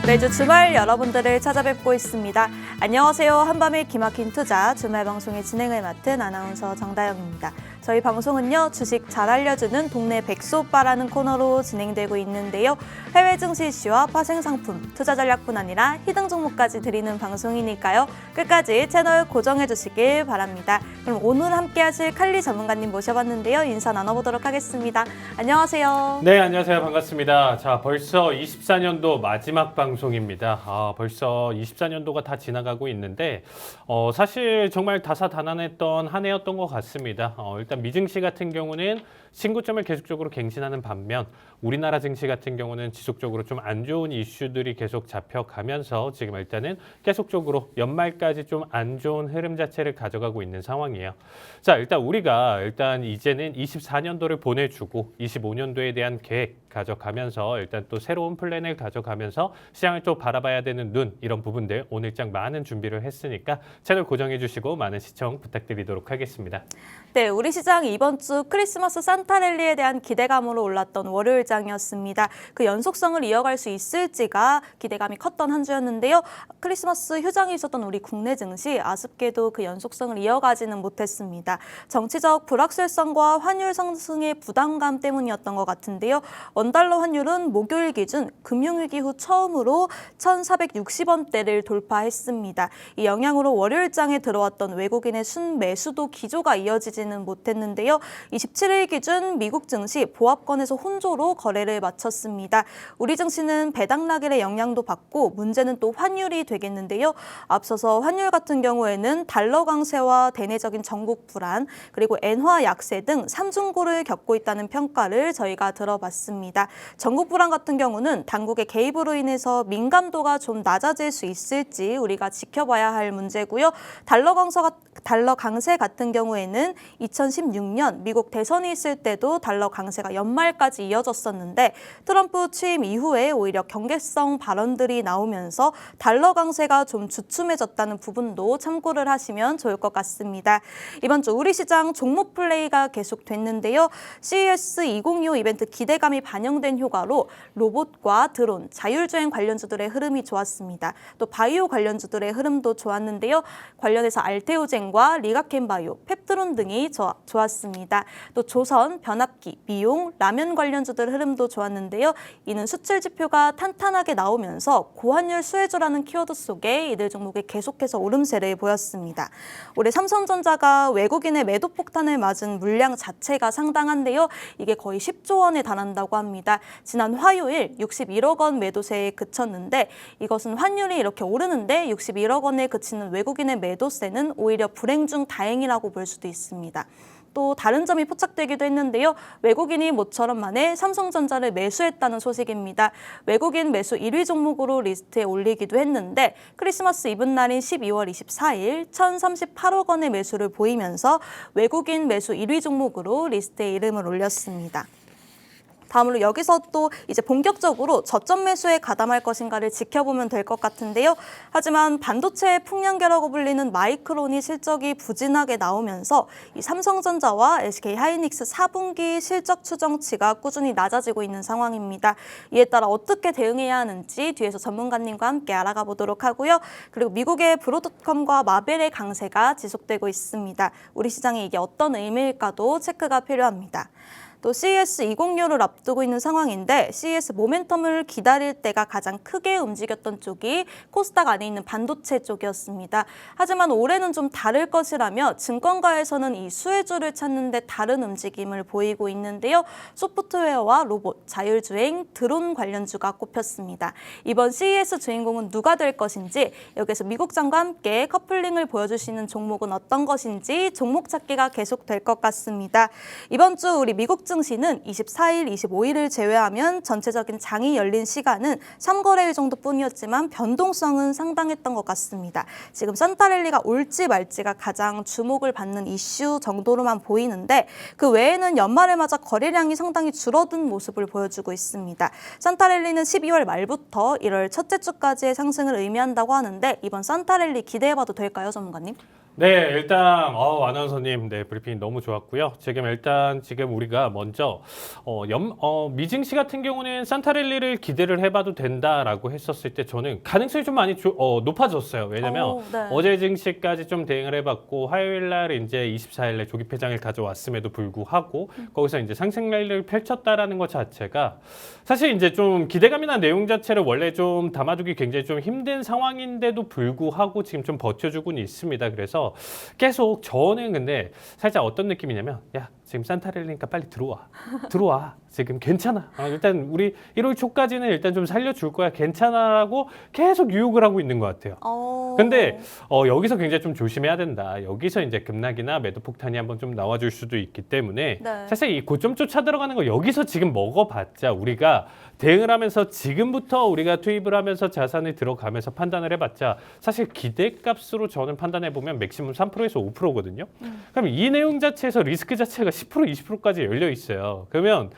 매주 주말 여러분들을 찾아뵙고 있습니다. 안녕하세요. 한밤의 기막힌 투자 주말 방송의 진행을 맡은 아나운서 정다영입니다. 저희 방송은요, 주식 잘 알려주는 동네 백소오빠라는 코너로 진행되고 있는데요. 해외 증시 이슈와 파생 상품, 투자 전략뿐 아니라 히든 종목까지 드리는 방송이니까요. 끝까지 채널 고정해 주시길 바랍니다. 그럼 오늘 함께 하실 칼리 전문가님 모셔봤는데요. 인사 나눠보도록 하겠습니다. 안녕하세요. 네, 안녕하세요. 반갑습니다. 자, 벌써 24년도 마지막 방송입니다. 벌써 24년도가 다 지나가고 있는데 사실 정말 다사다난했던 한 해였던 것 같습니다. 일단 미증시 같은 경우는 신고점을 계속적으로 갱신하는 반면 우리나라 증시 같은 경우는 지속적으로 좀 안 좋은 이슈들이 계속 잡혀가면서 지금 일단은 계속적으로 연말까지 좀 안 좋은 흐름 자체를 가져가고 있는 상황이에요. 자, 우리가 이제는 24년도를 보내주고 25년도에 대한 계획 가져가면서 일단 또 새로운 플랜을 가져가면서 시장을 또 바라봐야 되는 눈, 이런 부분들 오늘장 많은 준비를 했으니까 채널 고정해 주시고 많은 시청 부탁드리도록 하겠습니다. 네, 우리 시장 이번 주 크리스마스 산타랠리에 대한 기대감으로 올랐던 월요일장이었습니다. 그 연속성을 이어갈 수 있을지가 기대감이 컸던 한 주였는데요. 크리스마스 휴장이 있었던 우리 국내 증시 아쉽게도 그 연속성을 이어가지는 못했습니다. 정치적 불확실성과 환율 상승의 부담감 때문이었던 것 같은데요. 원달러 환율은 목요일 기준 금융위기 후 처음으로 1,460원대를 돌파했습니다. 이 영향으로 월요일장에 들어왔던 외국인의 순매수도 기조가 이어지지는 못했는데요. 27일 기준 미국 증시 보합권에서 혼조로 거래를 마쳤습니다. 우리 증시는 배당 낙일의 영향도 받고 문제는 또 환율이 되겠는데요. 앞서서 환율 같은 경우에는 달러 강세와 대내적인 전국 불안, 그리고 엔화 약세 등 삼중고를 겪고 있다는 평가를 저희가 들어봤습니다. 전국 불안 같은 경우는 당국의 개입으로 인해서 민감도가 좀 낮아질 수 있을지 우리가 지켜봐야 할 문제고요. 달러 강세 같은 경우에는 2016년 미국 대선이 있을 때도 달러 강세가 연말까지 이어졌었는데 트럼프 취임 이후에 오히려 경계성 발언들이 나오면서 달러 강세가 좀 주춤해졌다는 부분도 참고를 하시면 좋을 것 같습니다. 이번 주 우리 시장 종목 플레이가 계속됐는데요. CES 2025 이벤트 기대감이 반영된 효과로 로봇과 드론, 자율주행 관련주들의 흐름이 좋았습니다. 또 바이오 관련주들의 흐름도 좋았는데요. 관련해서 알테오젠과 리가켄바이오, 펩트론 등이 좋았습니다. 또 조선, 변압기, 미용, 라면 관련주들 흐름도 좋았는데요. 이는 수출 지표가 탄탄하게 나오면서 고환율 수혜주라는 키워드 속에 이들 종목이 계속해서 오름세를 보였습니다. 올해 삼성전자가 외국인의 매도 폭탄을 맞은 물량 자체가 상당한데요. 이게 거의 10조 원에 달한다고 합니다. 지난 화요일 61억 원 매도세에 그쳤는데 이것은 환율이 이렇게 오르는데 61억 원에 그치는 외국인의 매도세는 오히려 불행 중 다행이라고 볼 수도 있습니다. 또 다른 점이 포착되기도 했는데요. 외국인이 모처럼 만에 삼성전자를 매수했다는 소식입니다. 외국인 매수 1위 종목으로 리스트에 올리기도 했는데 크리스마스 이브날인 12월 24일 1,038억 원의 매수를 보이면서 외국인 매수 1위 종목으로 리스트에 이름을 올렸습니다. 다음으로 여기서 또 이제 본격적으로 저점 매수에 가담할 것인가를 지켜보면 될 것 같은데요. 하지만 반도체의 풍량계라고 불리는 마이크론이 실적이 부진하게 나오면서 이 삼성전자와 SK하이닉스 4분기 실적 추정치가 꾸준히 낮아지고 있는 상황입니다. 이에 따라 어떻게 대응해야 하는지 뒤에서 전문가님과 함께 알아가 보도록 하고요. 그리고 미국의 브로드컴과 마벨의 강세가 지속되고 있습니다. 우리 시장에 이게 어떤 의미일까도 체크가 필요합니다. 또 CES 2025를 앞두고 있는 상황인데 CES 모멘텀을 기다릴 때가 가장 크게 움직였던 쪽이 코스닥 안에 있는 반도체 쪽이었습니다. 하지만 올해는 좀 다를 것이라며 증권가에서는 이 수혜주를 찾는 데 다른 움직임을 보이고 있는데요. 소프트웨어와 로봇, 자율주행, 드론 관련주가 꼽혔습니다. 이번 CES 주인공은 누가 될 것인지, 여기서 미국장과 함께 커플링을 보여주시는 종목은 어떤 것인지 종목 찾기가 계속될 것 같습니다. 이번 주 우리 미국 증시는 24일, 25일을 제외하면 전체적인 장이 열린 시간은 3거래일 정도뿐이었지만 변동성은 상당했던 것 같습니다. 지금 산타랠리가 올지 말지가 가장 주목을 받는 이슈 정도로만 보이는데 그 외에는 연말을 맞아 거래량이 상당히 줄어든 모습을 보여주고 있습니다. 산타랠리는 12월 말부터 1월 첫째 주까지의 상승을 의미한다고 하는데 이번 산타랠리 기대해봐도 될까요, 전문가님? 네, 일단 아나운서님, 네, 브리핑 너무 좋았고요. 지금 우리가 먼저 미징 씨 같은 경우는 산타랠리를 기대를 해봐도 된다라고 했었을 때 저는 가능성이 좀 많이 높아졌어요. 왜냐면 네. 어제 증시까지 좀 대응을 해봤고 화요일 날 이제 24일에 조기 폐장을 가져왔음에도 불구하고 거기서 이제 상승 랠리를 펼쳤다라는 것 자체가 사실 이제 좀 기대감이나 내용 자체를 원래 좀 담아두기 굉장히 좀 힘든 상황인데도 불구하고 지금 좀 버텨주고는 있습니다. 그래서 계속 저는 근데 살짝 어떤 느낌이냐면 야 지금 산타랠리니까 빨리 들어와 지금 괜찮아 일단 우리 1월 초까지는 일단 좀 살려줄 거야 괜찮아라고 계속 유혹을 하고 있는 것 같아요. 근데 여기서 굉장히 좀 조심해야 된다. 여기서 이제 급락이나 매도 폭탄이 한번 좀 나와줄 수도 있기 때문에 네. 사실 이 고점 쫓아 들어가는 거 여기서 지금 먹어봤자 우리가 대응을 하면서 지금부터 우리가 투입을 하면서 자산을 들어가면서 판단을 해봤자 사실 기대값으로 저는 판단해보면 맥시멈 3%에서 5%거든요. 그럼 이 내용 자체에서 리스크 자체가 10% 20%까지 열려 있어요. 그러면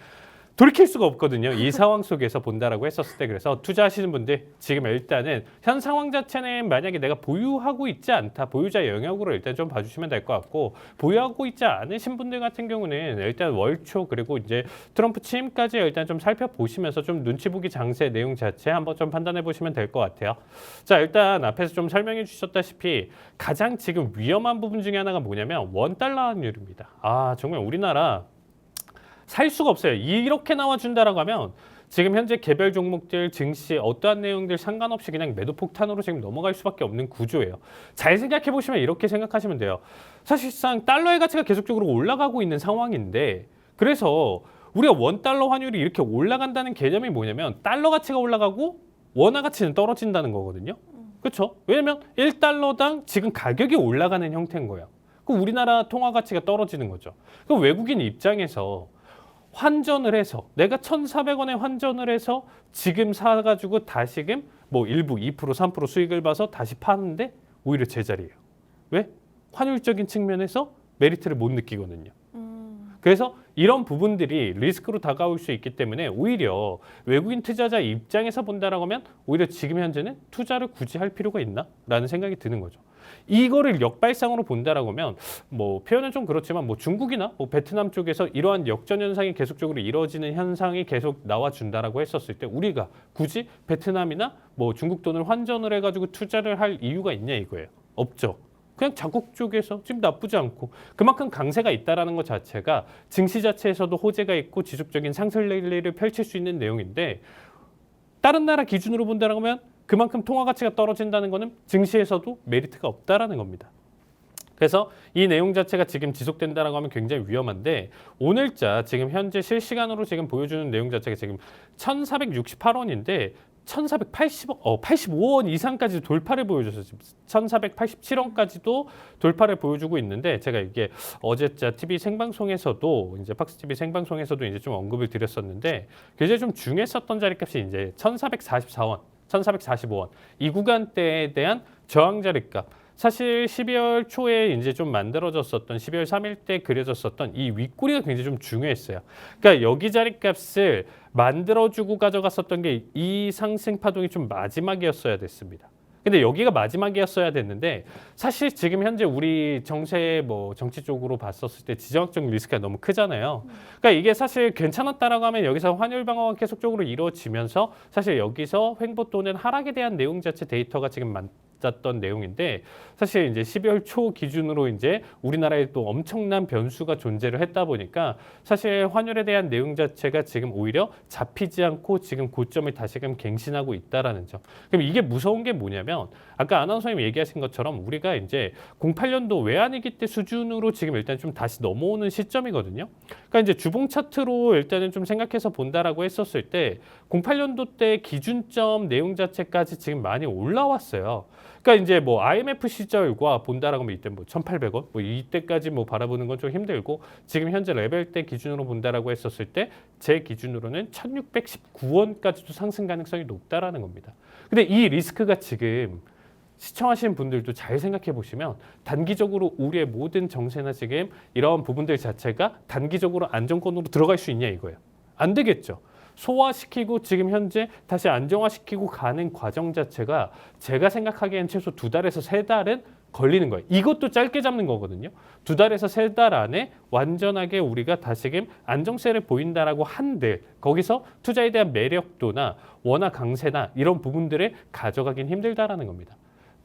돌이킬 수가 없거든요. 이 상황 속에서 본다라고 했었을 때 그래서 투자하시는 분들 지금 일단은 현 상황 자체는 만약에 내가 보유하고 있지 않다. 보유자 영역으로 일단 좀 봐주시면 될 것 같고 보유하고 있지 않으신 분들 같은 경우는 일단 월초 그리고 이제 트럼프 취임까지 일단 좀 살펴보시면서 좀 눈치 보기 장세 내용 자체 한번 좀 판단해 보시면 될 것 같아요. 자 일단 앞에서 좀 설명해 주셨다시피 가장 지금 위험한 부분 중에 하나가 뭐냐면 원달러 환율입니다. 아 정말 우리나라 살 수가 없어요. 이렇게 나와준다라고 하면 지금 현재 개별 종목들 증시 어떠한 내용들 상관없이 그냥 매도 폭탄으로 지금 넘어갈 수밖에 없는 구조예요. 잘 생각해 보시면 이렇게 생각하시면 돼요. 사실상 달러의 가치가 계속적으로 올라가고 있는 상황인데 그래서 우리가 원달러 환율이 이렇게 올라간다는 개념이 뭐냐면 달러 가치가 올라가고 원화 가치는 떨어진다는 거거든요. 그렇죠? 왜냐면 1달러당 지금 가격이 올라가는 형태인 거예요. 그럼 우리나라 통화 가치가 떨어지는 거죠. 그럼 외국인 입장에서 환전을 해서 내가 1,400원에 환전을 해서 지금 사가지고 다시금 뭐 일부 2% 3% 수익을 봐서 다시 파는데 오히려 제자리예요. 왜? 환율적인 측면에서 메리트를 못 느끼거든요. 그래서 이런 부분들이 리스크로 다가올 수 있기 때문에 오히려 외국인 투자자 입장에서 본다라고 하면 오히려 지금 현재는 투자를 굳이 할 필요가 있나? 라는 생각이 드는 거죠. 이거를 역발상으로 본다라고 하면 뭐 표현은 좀 그렇지만 뭐 중국이나 뭐 베트남 쪽에서 이러한 역전 현상이 계속적으로 이루어지는 현상이 계속 나와준다라고 했었을 때 우리가 굳이 베트남이나 뭐 중국 돈을 환전을 해가지고 투자를 할 이유가 있냐 이거예요. 없죠. 그냥 자국 쪽에서 지금 나쁘지 않고 그만큼 강세가 있다라는 것 자체가 증시 자체에서도 호재가 있고 지속적인 상승 랠리를 펼칠 수 있는 내용인데 다른 나라 기준으로 본다라고 하면 그만큼 통화 가치가 떨어진다는 것은 증시에서도 메리트가 없다라는 겁니다. 그래서 이 내용 자체가 지금 지속된다라고 하면 굉장히 위험한데 오늘자 지금 현재 실시간으로 지금 보여주는 내용 자체가 지금 1,468원인데 85원 이상까지 돌파를 보여줘서 지금 1,487원까지도 돌파를 보여주고 있는데 제가 이게 어제자 TV 생방송에서도 이제 팍스 TV 생방송에서도 이제 좀 언급을 드렸었는데 굉장히 좀 중요했었던 자리값이 이제 1,444원, 1,445원 이 구간대에 대한 저항 자리값. 사실 12월 초에 이제 좀 만들어졌었던 12월 3일 때 그려졌었던 이 윗꼬리가 굉장히 좀 중요했어요. 그러니까 여기 자리값을 만들어주고 가져갔었던 게 이 상승 파동이 좀 마지막이었어야 됐습니다. 근데 여기가 마지막이었어야 됐는데 사실 지금 현재 우리 정세 뭐 정치 쪽으로 봤었을 때 지정학적 리스크가 너무 크잖아요. 그러니까 이게 사실 괜찮았다라고 하면 여기서 환율 방어가 계속적으로 이루어지면서 사실 여기서 횡보 또는 하락에 대한 내용 자체 데이터가 지금 짰던 내용인데 사실 이제 12월 초 기준으로 이제 우리나라에 또 엄청난 변수가 존재를 했다 보니까 사실 환율에 대한 내용 자체가 지금 오히려 잡히지 않고 지금 고점을 다시금 갱신하고 있다라는 점. 그럼 이게 무서운 게 뭐냐면 아까 아나운서님 얘기하신 것처럼 우리가 이제 08년도 외환위기 때 수준으로 지금 일단 좀 다시 넘어오는 시점이거든요. 그러니까 이제 주봉 차트로 일단은 좀 생각해서 본다라고 했었을 때 08년도 때 기준점 내용 자체까지 지금 많이 올라왔어요. 그러니까 이제 뭐 IMF 시절과 본다라고 하면 이때 뭐 1,800원 뭐 이때까지 뭐 바라보는 건 좀 힘들고 지금 현재 레벨 때 기준으로 본다라고 했었을 때 제 기준으로는 1,619원까지도 상승 가능성이 높다라는 겁니다. 근데 이 리스크가 지금 시청하시는 분들도 잘 생각해 보시면 단기적으로 우리의 모든 정세나 지금 이런 부분들 자체가 단기적으로 안정권으로 들어갈 수 있냐 이거예요. 안 되겠죠. 소화시키고 지금 현재 다시 안정화시키고 가는 과정 자체가 제가 생각하기엔 최소 2달에서 3달은 걸리는 거예요. 이것도 짧게 잡는 거거든요. 2달에서 3달 안에 완전하게 우리가 다시금 안정세를 보인다라고 한들 거기서 투자에 대한 매력도나 원화 강세나 이런 부분들을 가져가긴 힘들다라는 겁니다.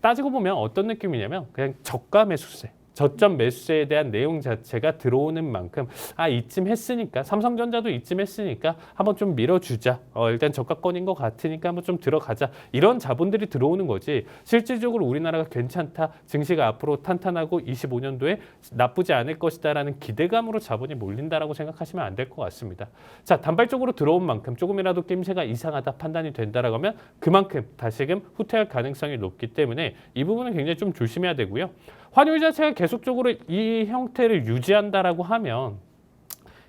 따지고 보면 어떤 느낌이냐면 그냥 저가 매수세, 저점 매수세에 대한 내용 자체가 들어오는 만큼 이쯤 했으니까 삼성전자도 이쯤 했으니까 한번 좀 밀어주자. 일단 저가권인 것 같으니까 한번 좀 들어가자. 이런 자본들이 들어오는 거지. 실질적으로 우리나라가 괜찮다. 증시가 앞으로 탄탄하고 25년도에 나쁘지 않을 것이다라는 기대감으로 자본이 몰린다라고 생각하시면 안 될 것 같습니다. 자, 단발적으로 들어온 만큼 조금이라도 낌새가 이상하다 판단이 된다라고 하면 그만큼 다시금 후퇴할 가능성이 높기 때문에 이 부분은 굉장히 좀 조심해야 되고요. 환율 자체가 계속적으로 이 형태를 유지한다라고 하면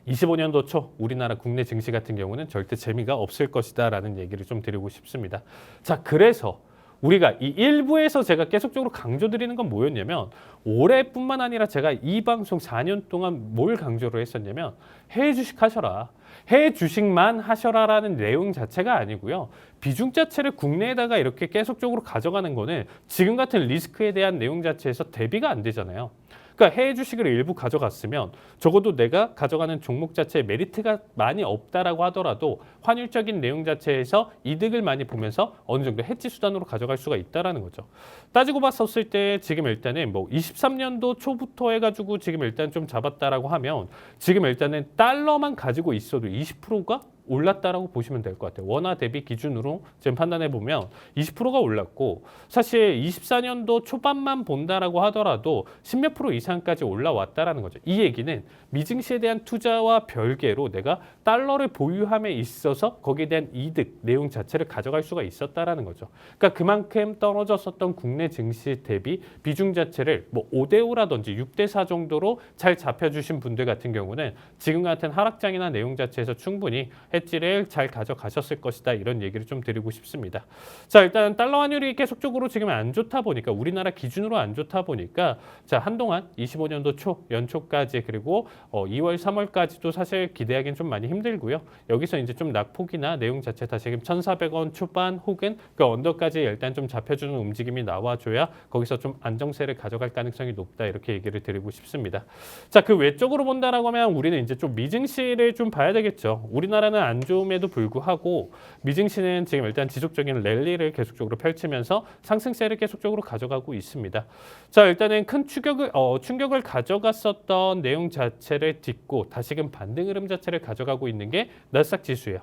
25년도 초 우리나라 국내 증시 같은 경우는 절대 재미가 없을 것이다라는 얘기를 좀 드리고 싶습니다. 자, 그래서 우리가 이 일부에서 제가 계속적으로 강조드리는 건 뭐였냐면 올해뿐만 아니라 제가 이 방송 4년 동안 뭘 강조를 했었냐면 해외 주식 하셔라. 해외 주식만 하셔라라는 내용 자체가 아니고요. 비중 자체를 국내에다가 이렇게 계속적으로 가져가는 거는 지금 같은 리스크에 대한 내용 자체에서 대비가 안 되잖아요. 그러니까 해외 주식을 일부 가져갔으면 적어도 내가 가져가는 종목 자체에 메리트가 많이 없다라고 하더라도 환율적인 내용 자체에서 이득을 많이 보면서 어느 정도 해지 수단으로 가져갈 수가 있다라는 거죠. 따지고 봤었을 때 지금 일단은 뭐 23년도 초부터 해가지고 지금 일단 좀 잡았다라고 하면 지금 일단은 달러만 가지고 있어도 20%가 올랐다라고 보시면 될 것 같아요. 원화 대비 기준으로 지금 판단해 보면 20%가 올랐고 사실 24년도 초반만 본다라고 하더라도 10몇 프로 이상까지 올라왔다라는 거죠. 이 얘기는 미증시에 대한 투자와 별개로 내가 달러를 보유함에 있어서 거기에 대한 이득 내용 자체를 가져갈 수가 있었다라는 거죠. 그러니까 그만큼 떨어졌었던 국내 증시 대비 비중 자체를 뭐 5대5라든지 6대4 정도로 잘 잡혀주신 분들 같은 경우는 지금 같은 하락장이나 내용 자체에서 충분히 해지를 잘 가져가셨을 것이다. 이런 얘기를 좀 드리고 싶습니다. 자, 일단 달러 환율이 계속적으로 지금 안 좋다 보니까 우리나라 기준으로 안 좋다 보니까 자, 한동안 25년도 초 연초까지 그리고 2월 3월까지도 사실 기대하기는 좀 많이 힘들고요. 여기서 이제 좀 낙폭이나 내용 자체 다시금 1,400원 초반 혹은 그 언더까지 일단 좀 잡혀주는 움직임이 나와줘야 거기서 좀 안정세를 가져갈 가능성이 높다. 이렇게 얘기를 드리고 싶습니다. 자, 그 외적으로 본다라고 하면 우리는 이제 좀 미증시를 좀 봐야 되겠죠. 우리나라는 안 좋음에도 불구하고 미증시는 지금 일단 지속적인 랠리를 계속적으로 펼치면서 상승세를 계속적으로 가져가고 있습니다. 자, 일단은 큰 충격을 가져갔었던 내용 자체를 딛고 다시금 반등 흐름 자체를 가져가고 있는 게 나스닥 지수예요.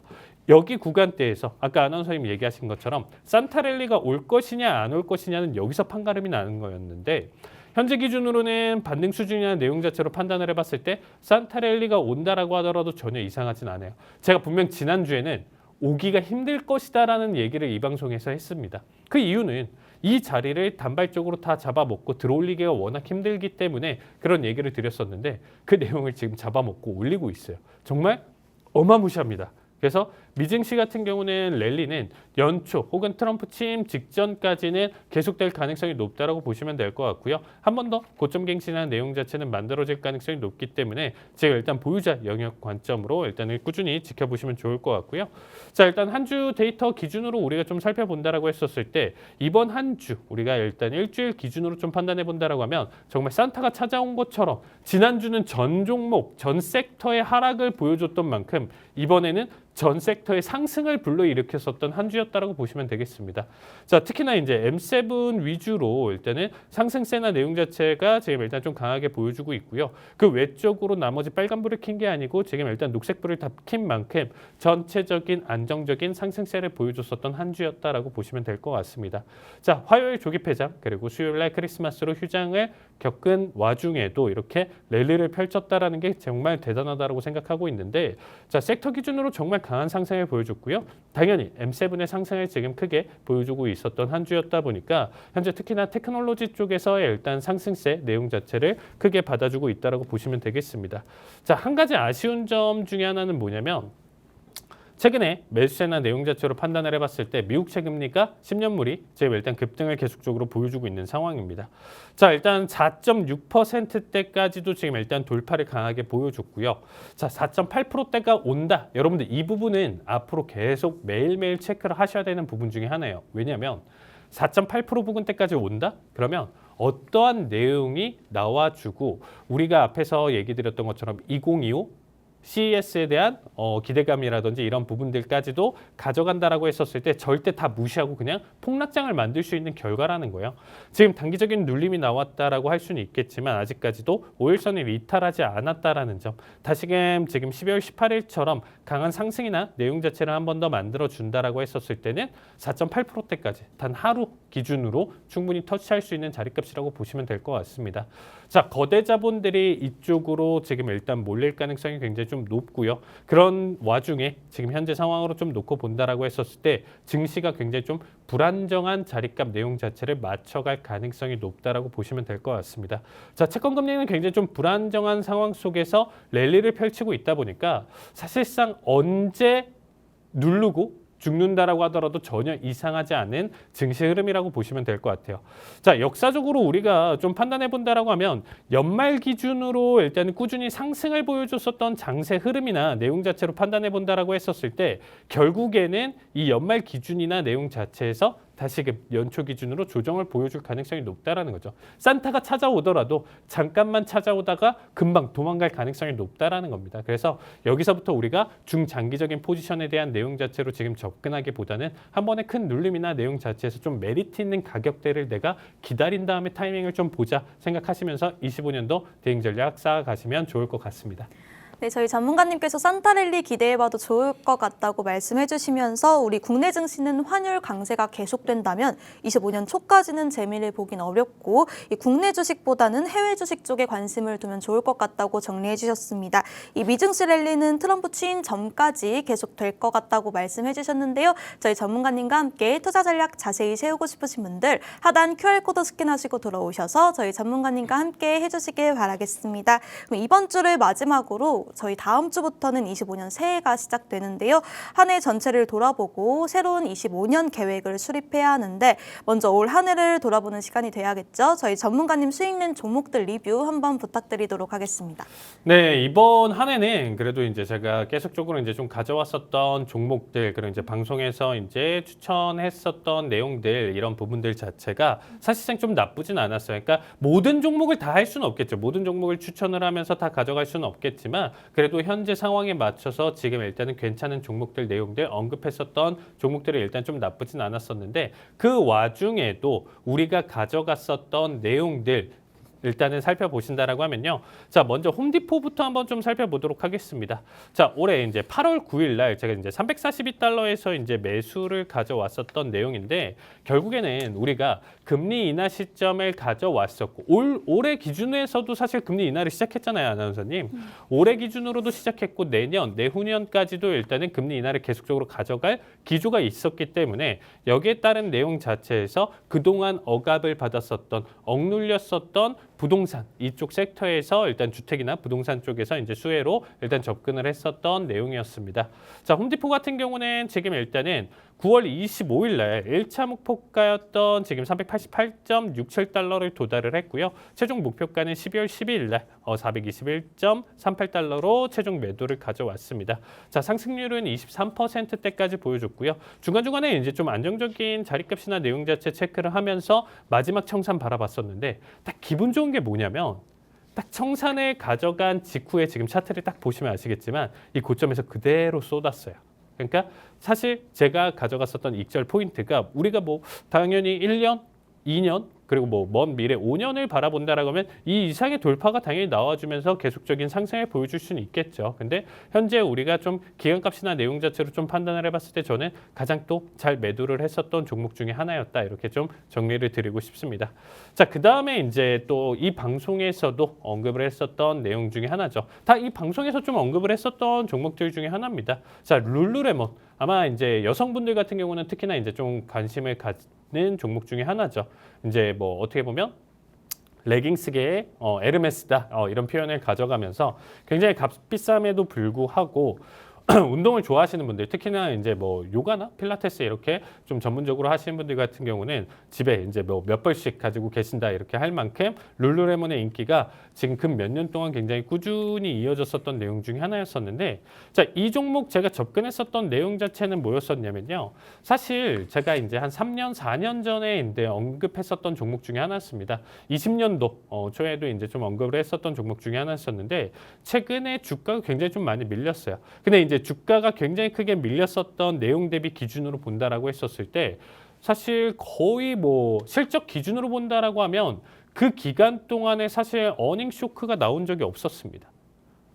여기 구간대에서 아까 아나운서님 얘기하신 것처럼 산타랠리가 올 것이냐 안 올 것이냐는 여기서 판가름이 나는 거였는데 현재 기준으로는 반등 수준이나 내용 자체로 판단을 해봤을 때 산타랠리가 온다라고 하더라도 전혀 이상하진 않아요. 제가 분명 지난주에는 오기가 힘들 것이다라는 얘기를 이 방송에서 했습니다. 그 이유는 이 자리를 단발적으로 다 잡아먹고 들어올리기가 워낙 힘들기 때문에 그런 얘기를 드렸었는데 그 내용을 지금 잡아먹고 올리고 있어요. 정말 어마무시합니다. 그래서 미증시 같은 경우는 랠리는 연초 혹은 트럼프 취임 직전까지는 계속될 가능성이 높다라고 보시면 될 것 같고요. 한 번 더 고점 갱신한 내용 자체는 만들어질 가능성이 높기 때문에 제가 일단 보유자 영역 관점으로 일단은 꾸준히 지켜보시면 좋을 것 같고요. 자, 일단 한 주 데이터 기준으로 우리가 좀 살펴본다라고 했었을 때 이번 한 주 우리가 일단 일주일 기준으로 좀 판단해 본다라고 하면 정말 산타가 찾아온 것처럼 지난주는 전 종목, 전 섹터의 하락을 보여줬던 만큼 이번에는 전 섹터의 상승을 불러일으켰었던 한 주였다라고 보시면 되겠습니다. 자, 특히나 이제 M7 위주로 일단은 상승세나 내용 자체가 지금 일단 좀 강하게 보여주고 있고요. 그 외적으로 나머지 빨간불을 킨 게 아니고 지금 일단 녹색불을 다 킨 만큼 전체적인 안정적인 상승세를 보여줬었던 한 주였다라고 보시면 될 것 같습니다. 자, 화요일 조기 폐장 그리고 수요일날 크리스마스로 휴장을 겪은 와중에도 이렇게 랠리를 펼쳤다라는 게 정말 대단하다고 생각하고 있는데 자, 섹터 기준으로 정말 강한 상승을 보여줬고요. 당연히 M7의 상승을 지금 크게 보여주고 있었던 한 주였다 보니까 현재 특히나 테크놀로지 쪽에서의 일단 상승세 내용 자체를 크게 받아주고 있다고 보시면 되겠습니다. 자, 한 가지 아쉬운 점 중에 하나는 뭐냐면 최근에 매수세나 내용 자체로 판단을 해봤을 때 미국 채금리가 10년물이 지금 일단 급등을 계속적으로 보여주고 있는 상황입니다. 자, 일단 4.6%대까지도 지금 일단 돌파를 강하게 보여줬고요. 자, 4.8%대가 온다. 여러분들 이 부분은 앞으로 계속 매일매일 체크를 하셔야 되는 부분 중에 하나예요. 왜냐하면 4.8% 부근대까지 온다? 그러면 어떠한 내용이 나와주고 우리가 앞에서 얘기 드렸던 것처럼 2025 CES에 대한 기대감이라든지 이런 부분들까지도 가져간다라고 했었을 때 절대 다 무시하고 그냥 폭락장을 만들 수 있는 결과라는 거예요. 지금 단기적인 눌림이 나왔다라고 할 수는 있겠지만 아직까지도 5일선을 이탈하지 않았다라는 점. 다시금 지금 12월 18일처럼 강한 상승이나 내용 자체를 한 번 더 만들어 준다라고 했었을 때는 4.8%대까지 단 하루 기준으로 충분히 터치할 수 있는 자리값이라고 보시면 될 것 같습니다. 자, 거대 자본들이 이쪽으로 지금 일단 몰릴 가능성이 굉장히 좀 높고요. 그런 와중에 지금 현재 상황으로 좀 놓고 본다라고 했었을 때 증시가 굉장히 좀 불안정한 자리값 내용 자체를 맞춰갈 가능성이 높다라고 보시면 될 것 같습니다. 자, 채권 금리는 굉장히 좀 불안정한 상황 속에서 랠리를 펼치고 있다 보니까 사실상 언제 누르고 죽는다라고 하더라도 전혀 이상하지 않은 증시 흐름이라고 보시면 될 것 같아요. 자, 역사적으로 우리가 좀 판단해 본다라고 하면 연말 기준으로 일단 꾸준히 상승을 보여줬었던 장세 흐름이나 내용 자체로 판단해 본다라고 했었을 때 결국에는 이 연말 기준이나 내용 자체에서 다시금 연초 기준으로 조정을 보여줄 가능성이 높다라는 거죠. 산타가 찾아오더라도 잠깐만 찾아오다가 금방 도망갈 가능성이 높다라는 겁니다. 그래서 여기서부터 우리가 중장기적인 포지션에 대한 내용 자체로 지금 접근하기보다는 한 번에 큰 눌림이나 내용 자체에서 좀 메리트 있는 가격대를 내가 기다린 다음에 타이밍을 좀 보자 생각하시면서 25년도 대응 전략 쌓아가시면 좋을 것 같습니다. 네, 저희 전문가님께서 산타랠리 기대해봐도 좋을 것 같다고 말씀해 주시면서 우리 국내 증시는 환율 강세가 계속된다면 25년 초까지는 재미를 보긴 어렵고 이 국내 주식보다는 해외 주식 쪽에 관심을 두면 좋을 것 같다고 정리해 주셨습니다. 이 미증시 랠리는 트럼프 취임 전까지 계속될 것 같다고 말씀해 주셨는데요. 저희 전문가님과 함께 투자 전략 자세히 세우고 싶으신 분들 하단 QR코드 스캔하시고 들어오셔서 저희 전문가님과 함께 해주시길 바라겠습니다. 그럼 이번 주를 마지막으로 저희 다음 주부터는 25년 새해가 시작되는데요. 한 해 전체를 돌아보고 새로운 25년 계획을 수립해야 하는데 먼저 올 한 해를 돌아보는 시간이 돼야겠죠. 저희 전문가님 수익낸 종목들 리뷰 한번 부탁드리도록 하겠습니다. 네, 이번 한 해는 그래도 이제 제가 계속적으로 이제 좀 가져왔었던 종목들, 그리고 이제 방송에서 이제 추천했었던 내용들, 이런 부분들 자체가 사실상 좀 나쁘진 않았어요. 그러니까 모든 종목을 다 할 수는 없겠죠. 모든 종목을 추천을 하면서 다 가져갈 수는 없겠지만 그래도 현재 상황에 맞춰서 지금 일단은 괜찮은 종목들 내용들 언급했었던 종목들이 일단 좀 나쁘진 않았었는데 그 와중에도 우리가 가져갔었던 내용들 일단은 살펴보신다라고 하면요. 자, 먼저 홈디포부터 한번 좀 살펴보도록 하겠습니다. 자, 올해 이제 8월 9일 날 제가 이제 342달러에서 이제 매수를 가져왔었던 내용인데 결국에는 우리가 금리 인하 시점을 가져왔었고 올해 기준에서도 사실 금리 인하를 시작했잖아요, 아나운서님. 올해 기준으로도 시작했고 내년, 내후년까지도 일단은 금리 인하를 계속적으로 가져갈 기조가 있었기 때문에 여기에 따른 내용 자체에서 그동안 억압을 받았었던, 억눌렸었던 부동산 이쪽 섹터에서 일단 주택이나 부동산 쪽에서 이제 수혜로 일단 접근을 했었던 내용이었습니다. 자, 홈디포 같은 경우는 지금 일단은 9월 25일 날 1차 목표가였던 지금 388.67달러를 도달을 했고요. 최종 목표가는 12월 12일 날 421.38달러로 최종 매도를 가져왔습니다. 자, 상승률은 23%대까지 보여줬고요. 중간중간에 이제 좀 안정적인 자리값이나 내용 자체 체크를 하면서 마지막 청산 바라봤었는데 딱 기분 좋은 게 뭐냐면 딱 청산을 가져간 직후에 지금 차트를 딱 보시면 아시겠지만 이 고점에서 그대로 쏟았어요. 그러니까 사실 제가 가져갔었던 익절 포인트가 우리가 뭐 당연히 1년, 2년 그리고 뭐 먼 미래 5년을 바라본다라고 하면 이 이상의 돌파가 당연히 나와주면서 계속적인 상승을 보여줄 수는 있겠죠. 근데 현재 우리가 좀 기간값이나 내용 자체로 좀 판단을 해봤을 때 저는 가장 또 잘 매도를 했었던 종목 중에 하나였다. 이렇게 좀 정리를 드리고 싶습니다. 자, 그 다음에 이제 또 이 방송에서도 언급을 했었던 내용 중에 하나죠. 다 이 방송에서 좀 언급을 했었던 종목들 중에 하나입니다. 자, 룰루레몬. 아마 이제 여성분들 같은 경우는 특히나 이제 좀 관심을 갖는 종목 중에 하나죠. 이제 뭐 어떻게 보면 레깅스계의 에르메스다 이런 표현을 가져가면서 굉장히 값비쌈에도 불구하고 운동을 좋아하시는 분들, 특히나 이제 뭐 요가나 필라테스 이렇게 좀 전문적으로 하시는 분들 같은 경우는 집에 이제 뭐 몇 벌씩 가지고 계신다 이렇게 할 만큼 룰루레몬의 인기가 지금 근 몇 년 동안 굉장히 꾸준히 이어졌었던 내용 중에 하나였었는데, 자, 이 종목 제가 접근했었던 내용 자체는 뭐였었냐면요. 사실 제가 이제 한 3년, 4년 전에 이제 언급했었던 종목 중에 하나였습니다. 20년도 초에도 이제 좀 언급을 했었던 종목 중에 하나였었는데, 최근에 주가가 굉장히 좀 많이 밀렸어요. 근데 이제 주가가 굉장히 크게 밀렸었던 내용 대비 기준으로 본다라고 했었을 때, 사실 거의 뭐 실적 기준으로 본다라고 하면 그 기간 동안에 사실 어닝 쇼크가 나온 적이 없었습니다.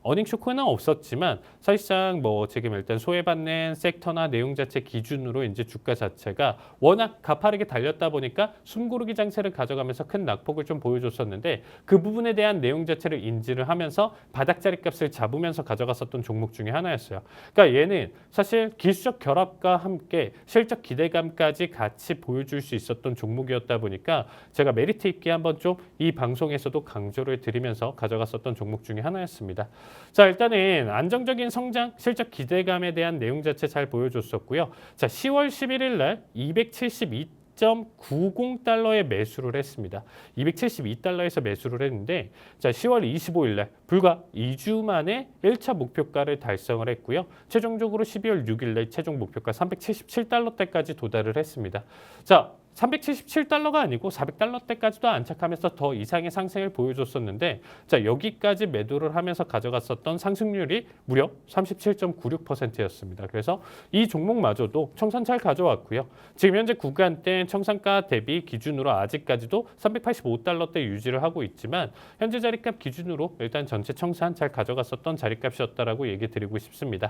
어닝 쇼크는 없었지만 사실상 뭐 지금 일단 소외받는 섹터나 내용 자체 기준으로 이제 주가 자체가 워낙 가파르게 달렸다 보니까 숨고르기 장세를 가져가면서 큰 낙폭을 좀 보여줬었는데, 그 부분에 대한 내용 자체를 인지를 하면서 바닥자리 값을 잡으면서 가져갔었던 종목 중에 하나였어요. 그러니까 얘는 사실 기술적 결합과 함께 실적 기대감까지 같이 보여줄 수 있었던 종목이었다 보니까 제가 메리트 있게 한번 좀 이 방송에서도 강조를 드리면서 가져갔었던 종목 중에 하나였습니다. 자, 일단은 안정적인 성장, 실적 기대감에 대한 내용 자체 잘 보여줬었고요. 자, 10월 11일 날 272.90달러에 매수를 했습니다. 272달러에서 매수를 했는데, 자, 10월 25일 날 불과 2주 만에 1차 목표가를 달성을 했고요. 최종적으로 12월 6일 날 최종 목표가 377달러대까지 도달을 했습니다. 자, 377달러가 아니고 400달러대까지도 안착하면서 더 이상의 상승을 보여줬었는데, 자, 여기까지 매도를 하면서 가져갔었던 상승률이 무려 37.96%였습니다. 그래서 이 종목마저도 청산 잘 가져왔고요. 지금 현재 구간대 청산가 대비 기준으로 아직까지도 385달러대 유지를 하고 있지만, 현재 자리값 기준으로 일단 전체 청산 잘 가져갔었던 자리값이었다라고 얘기 드리고 싶습니다.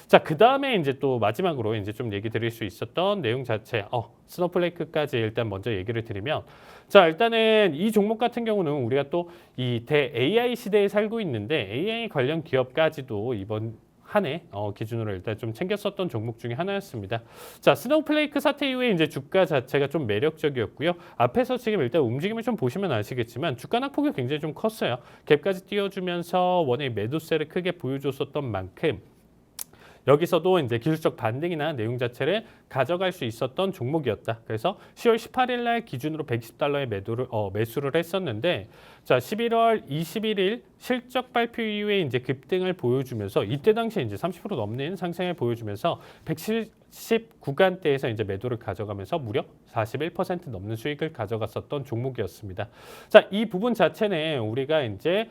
자, 그 다음에 이제 또 마지막으로 이제 좀 얘기 드릴 수 있었던 내용 자체, 스노플레이크까지 일단 먼저 얘기를 드리면, 자, 일단은 이 종목 같은 경우는 우리가 또 이 대 AI 시대에 살고 있는데, AI 관련 기업까지도 이번 한 해 기준으로 일단 좀 챙겼었던 종목 중에 하나였습니다. 자, 스노우플레이크 사태 이후에 이제 주가 자체가 좀 매력적이었고요. 앞에서 지금 일단 움직임을 좀 보시면 아시겠지만 주가 낙폭이 굉장히 좀 컸어요. 갭까지 띄워주면서 원의 매도세를 크게 보여줬었던 만큼 여기서도 이제 기술적 반등이나 내용 자체를 가져갈 수 있었던 종목이었다. 그래서 10월 18일 날 기준으로 120달러에 매수를 했었는데, 자, 11월 21일 실적 발표 이후에 이제 급등을 보여주면서 이때 당시에 이제 30% 넘는 상승을 보여주면서 170 구간대에서 이제 매도를 가져가면서 무려 41% 넘는 수익을 가져갔었던 종목이었습니다. 자, 이 부분 자체는 우리가 이제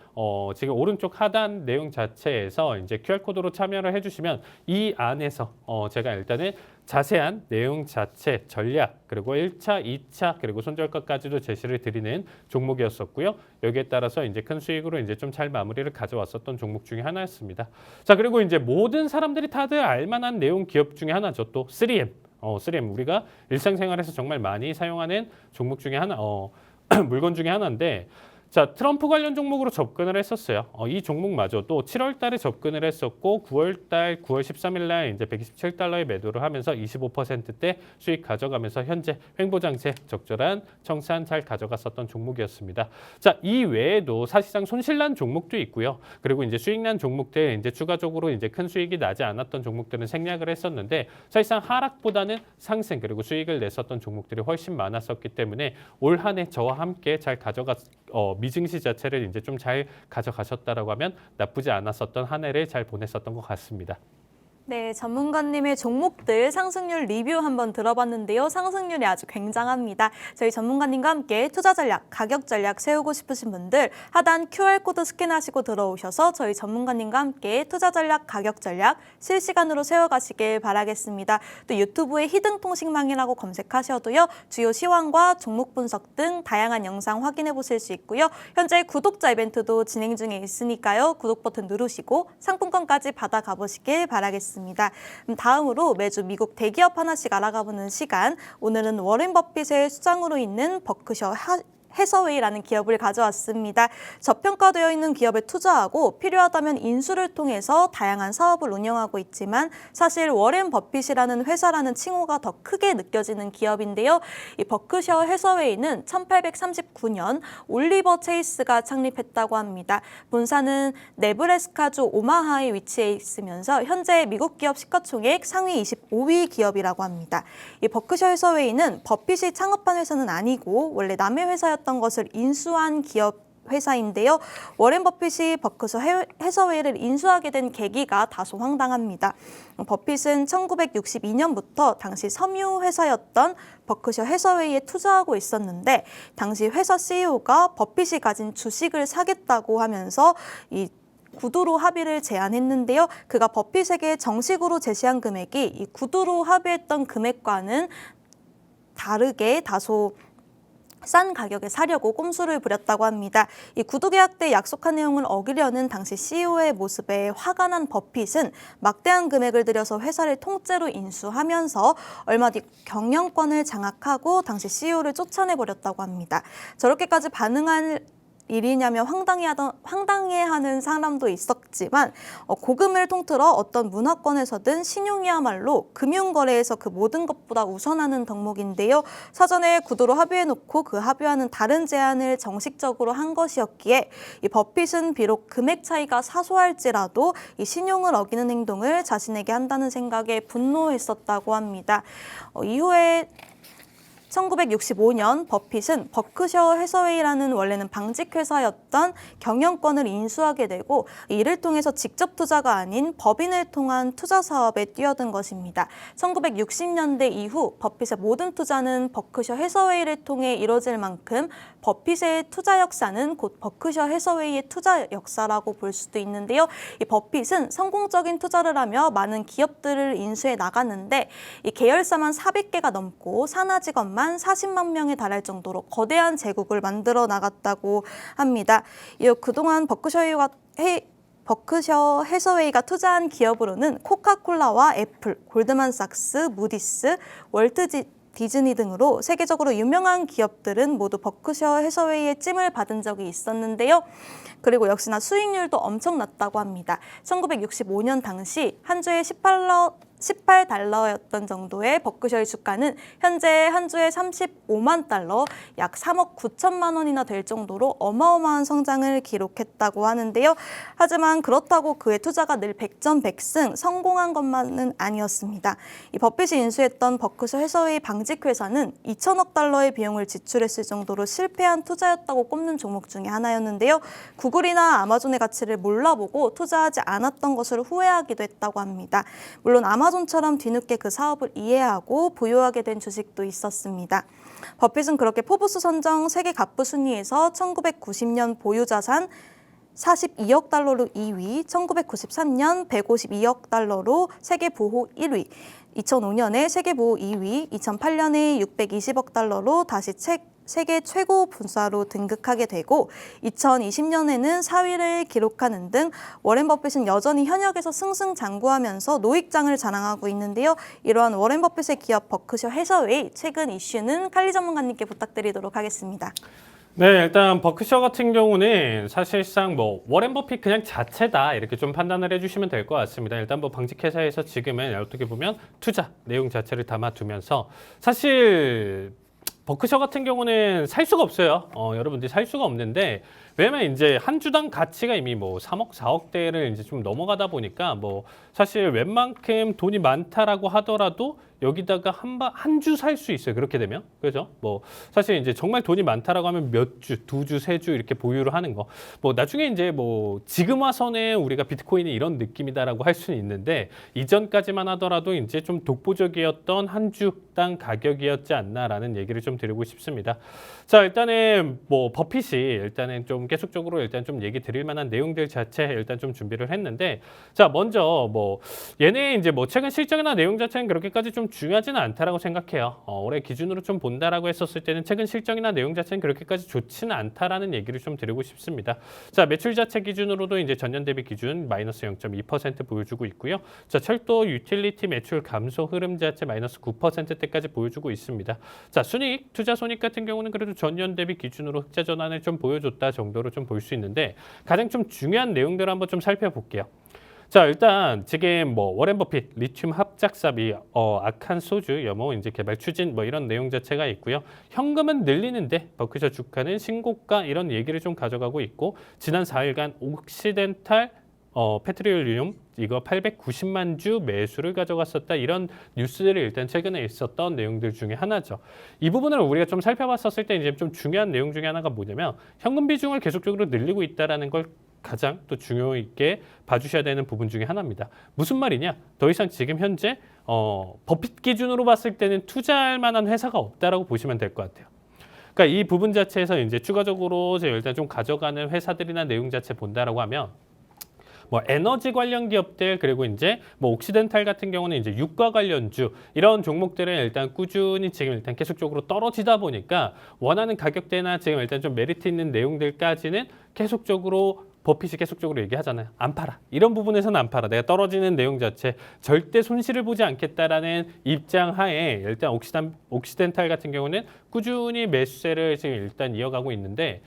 지금 오른쪽 하단 내용 자체에서 이제 QR코드로 참여를 해주시면 이 안에서 제가 일단은 자세한 내용 자체, 전략, 그리고 1차, 2차, 그리고 손절가까지도 제시를 드리는 종목이었었고요. 여기에 따라서 이제 큰 수익으로 이제 좀 잘 마무리를 가져왔었던 종목 중에 하나였습니다. 자, 그리고 이제 모든 사람들이 다들 알만한 내용 기업 중에 하나죠. 또 3M. 3M 우리가 일상생활에서 정말 많이 사용하는 종목 중에 하나, 물건 중에 하나인데, 자, 트럼프 관련 종목으로 접근을 했었어요. 이 종목마저도 7월 달에 접근을 했었고 9월 13일 날 이제 127달러에 매도를 하면서 25%대 수익 가져가면서 현재 횡보장세 적절한 청산 잘 가져갔었던 종목이었습니다. 자, 이 외에도 사실상 손실난 종목도 있고요. 그리고 이제 수익난 종목들 이제 추가적으로 이제 큰 수익이 나지 않았던 종목들은 생략을 했었는데, 사실상 하락보다는 상승 그리고 수익을 냈었던 종목들이 훨씬 많았었기 때문에 올 한 해 저와 함께 잘 미증시 자체를 이제 좀 잘 가져가셨다라고 하면 나쁘지 않았었던 한 해를 잘 보냈었던 것 같습니다. 네, 전문가님의 종목들 상승률 리뷰 한번 들어봤는데요. 상승률이 아주 굉장합니다. 저희 전문가님과 함께 투자 전략, 가격 전략 세우고 싶으신 분들 하단 QR코드 스캔하시고 들어오셔서 저희 전문가님과 함께 투자 전략, 가격 전략 실시간으로 세워가시길 바라겠습니다. 또 유튜브에 히든통식망이라고 검색하셔도요. 주요 시황과 종목 분석 등 다양한 영상 확인해 보실 수 있고요. 현재 구독자 이벤트도 진행 중에 있으니까요. 구독 버튼 누르시고 상품권까지 받아가 보시길 바라겠습니다. 다음으로 매주 미국 대기업 하나씩 알아가보는 시간. 오늘은 워렌 버핏의 수장으로 있는 해서웨이라는 기업을 가져왔습니다. 저평가되어 있는 기업에 투자하고 필요하다면 인수를 통해서 다양한 사업을 운영하고 있지만 사실 워렌 버핏이라는 회사라는 칭호가 더 크게 느껴지는 기업인데요. 이 버크셔 해서웨이는 1839년 올리버 체이스가 창립했다고 합니다. 본사는 네브래스카주 오마하에 위치해 있으면서 현재 미국 기업 시가총액 상위 25위 기업이라고 합니다. 이 버크셔 해서웨이는 버핏이 창업한 회사는 아니고 원래 남의 회사였던 것을 인수한 기업 회사인데요. 워렌 버핏이 버크셔 해서웨이를 인수하게 된 계기가 다소 황당합니다. 버핏은 1962년부터 당시 섬유 회사였던 버크셔 해서웨이에 투자하고 있었는데 당시 회사 CEO가 버핏이 가진 주식을 사겠다고 하면서 이 구두로 합의를 제안했는데요. 그가 버핏에게 정식으로 제시한 금액이 이 구두로 합의했던 금액과는 다르게 다소 싼 가격에 사려고 꼼수를 부렸다고 합니다. 이 구두 계약 때 약속한 내용을 어기려는 당시 CEO의 모습에 화가 난 버핏은 막대한 금액을 들여서 회사를 통째로 인수하면서 얼마 뒤 경영권을 장악하고 당시 CEO를 쫓아내버렸다고 합니다. 저렇게까지 반응할 일이냐며 황당해하는 사람도 있었지만 고금을 통틀어 어떤 문화권에서든 신용이야말로 금융거래에서 그 모든 것보다 우선하는 덕목인데요. 사전에 구두로 합의해놓고 그 합의와는 다른 제안을 정식적으로 한 것이었기에 이 버핏은 비록 금액 차이가 사소할지라도 이 신용을 어기는 행동을 자신에게 한다는 생각에 분노했었다고 합니다. 이후에 1965년 버핏은 버크셔 해서웨이라는 원래는 방직회사였던 경영권을 인수하게 되고 이를 통해서 직접 투자가 아닌 법인을 통한 투자 사업에 뛰어든 것입니다. 1960년대 이후 버핏의 모든 투자는 버크셔 해서웨이를 통해 이뤄질 만큼 버핏의 투자 역사는 곧 버크셔 해서웨이의 투자 역사라고 볼 수도 있는데요. 이 버핏은 성공적인 투자를 하며 많은 기업들을 인수해 나갔는데 이 계열사만 400개가 넘고 산하 직원만 40만 명에 달할 정도로 거대한 제국을 만들어 나갔다고 합니다. 그동안 버크셔 해서웨이가 투자한 기업으로는 코카콜라와 애플, 골드만삭스, 무디스, 월트 디즈니 등으로 세계적으로 유명한 기업들은 모두 버크셔 해서웨이의 찜을 받은 적이 있었는데요. 그리고 역시나 수익률도 엄청 낮다고 합니다. 1965년 당시 한 주에 18달러였던 정도의 버크셔의 주가는 현재 한 주에 35만 달러, 약 3억 9천만 원이나 될 정도로 어마어마한 성장을 기록했다고 하는데요. 하지만 그렇다고 그의 투자가 늘 백전백승 성공한 것만은 아니었습니다. 이 버핏이 인수했던 버크셔 해서웨이 방직회사는 2천억 달러의 비용을 지출했을 정도로 실패한 투자였다고 꼽는 종목 중에 하나였는데요. 구글이나 아마존의 가치를 몰라보고 투자하지 않았던 것을 후회하기도 했다고 합니다. 물론 아마존처럼 뒤늦게 그 사업을 이해하고 보유하게 된 주식도 있었습니다. 버핏은 그렇게 포브스 선정 세계 갑부 순위에서 1990년 보유 자산 42억 달러로 2위, 1993년 152억 달러로 세계 보호 1위, 2005년에 세계 보호 2위, 2008년에 620억 달러로 다시 세계 최고 분사로 등극하게 되고 2020년에는 4위를 기록하는 등 워렌 버핏은 여전히 현역에서 승승장구하면서 노익장을 자랑하고 있는데요. 이러한 워렌 버핏의 기업 버크셔 해서웨이 최근 이슈는 칼리 전문가님께 부탁드리도록 하겠습니다. 네, 일단 버크셔 같은 경우는 사실상 뭐 워렌 버핏 그냥 자체다 이렇게 좀 판단을 해주시면 될 것 같습니다. 일단 뭐 방직회사에서 지금은 어떻게 보면 투자 내용 자체를 담아두면서 사실 버크셔 같은 경우는 살 수가 없어요. 여러분들이 살 수가 없는데 왜냐면 이제 한 주당 가치가 이미 뭐 3억, 4억대를 이제 좀 넘어가다 보니까 뭐 사실 웬만큼 돈이 많다라고 하더라도 여기다가 한 주 살 수 있어요. 그렇게 되면. 그죠? 뭐 사실 이제 정말 돈이 많다라고 하면 몇 주, 2주, 3주 이렇게 보유를 하는 거. 뭐 나중에 이제 뭐 지금 와서는 우리가 비트코인이 이런 느낌이다라고 할 수는 있는데 이전까지만 하더라도 이제 좀 독보적이었던 한 주당 가격이었지 않나라는 얘기를 좀 드리고 싶습니다. 자, 일단은 뭐 버핏이 일단은 좀 좀 계속적으로 일단 좀 얘기 드릴 만한 내용들 자체 일단 좀 준비를 했는데, 자 먼저 뭐 얘네 이제 뭐 최근 실적이나 내용 자체는 그렇게까지 좀 중요하지는 않다라고 생각해요. 올해 기준으로 좀 본다라고 했었을 때는 최근 실적이나 내용 자체는 그렇게까지 좋지는 않다라는 얘기를 좀 드리고 싶습니다. 자 매출 자체 기준으로도 이제 전년 대비 기준 마이너스 0.2% 보여주고 있고요. 자 철도 유틸리티 매출 감소 흐름 자체 마이너스 9%대까지 보여주고 있습니다. 자 순이익, 투자 손익 같은 경우는 그래도 전년 대비 기준으로 흑자 전환을 좀 보여줬다 정도로 좀 볼 수 있는데, 가장 좀 중요한 내용들을 한번 좀 살펴볼게요. 자 일단 지금 뭐 워렌 버핏 리튬 합작사비 악한 소주 염호 이제 개발 추진 뭐 이런 내용 자체가 있고요. 현금은 늘리는데 버크셔 주가는 신고가 이런 얘기를 좀 가져가고 있고, 지난 4일간 옥시덴탈 페트롤리움 이거 890만 주 매수를 가져갔었다, 이런 뉴스들이 일단 최근에 있었던 내용들 중에 하나죠. 이 부분을 우리가 좀 살펴봤었을 때 이제 좀 중요한 내용 중에 하나가 뭐냐면, 현금 비중을 계속적으로 늘리고 있다라는 걸 가장 또 중요 있게 봐주셔야 되는 부분 중에 하나입니다. 무슨 말이냐? 더 이상 지금 현재 버핏 기준으로 봤을 때는 투자할 만한 회사가 없다라고 보시면 될 것 같아요. 그러니까 이 부분 자체에서 이제 추가적으로 제가 일단 좀 가져가는 회사들이나 내용 자체 본다라고 하면, 뭐 에너지 관련 기업들, 그리고 이제 뭐 옥시덴탈 같은 경우는 이제 유가 관련주 이런 종목들은 일단 꾸준히 지금 일단 계속적으로 떨어지다 보니까 원하는 가격대나 지금 일단 좀 메리트 있는 내용들까지는 계속적으로 버핏이 계속적으로 얘기하잖아요. 안 팔아. 이런 부분에서는 안 팔아. 내가 떨어지는 내용 자체 절대 손실을 보지 않겠다라는 입장 하에 일단 옥시덴탈 같은 경우는 꾸준히 매수세를 지금 일단 이어가고 있는데,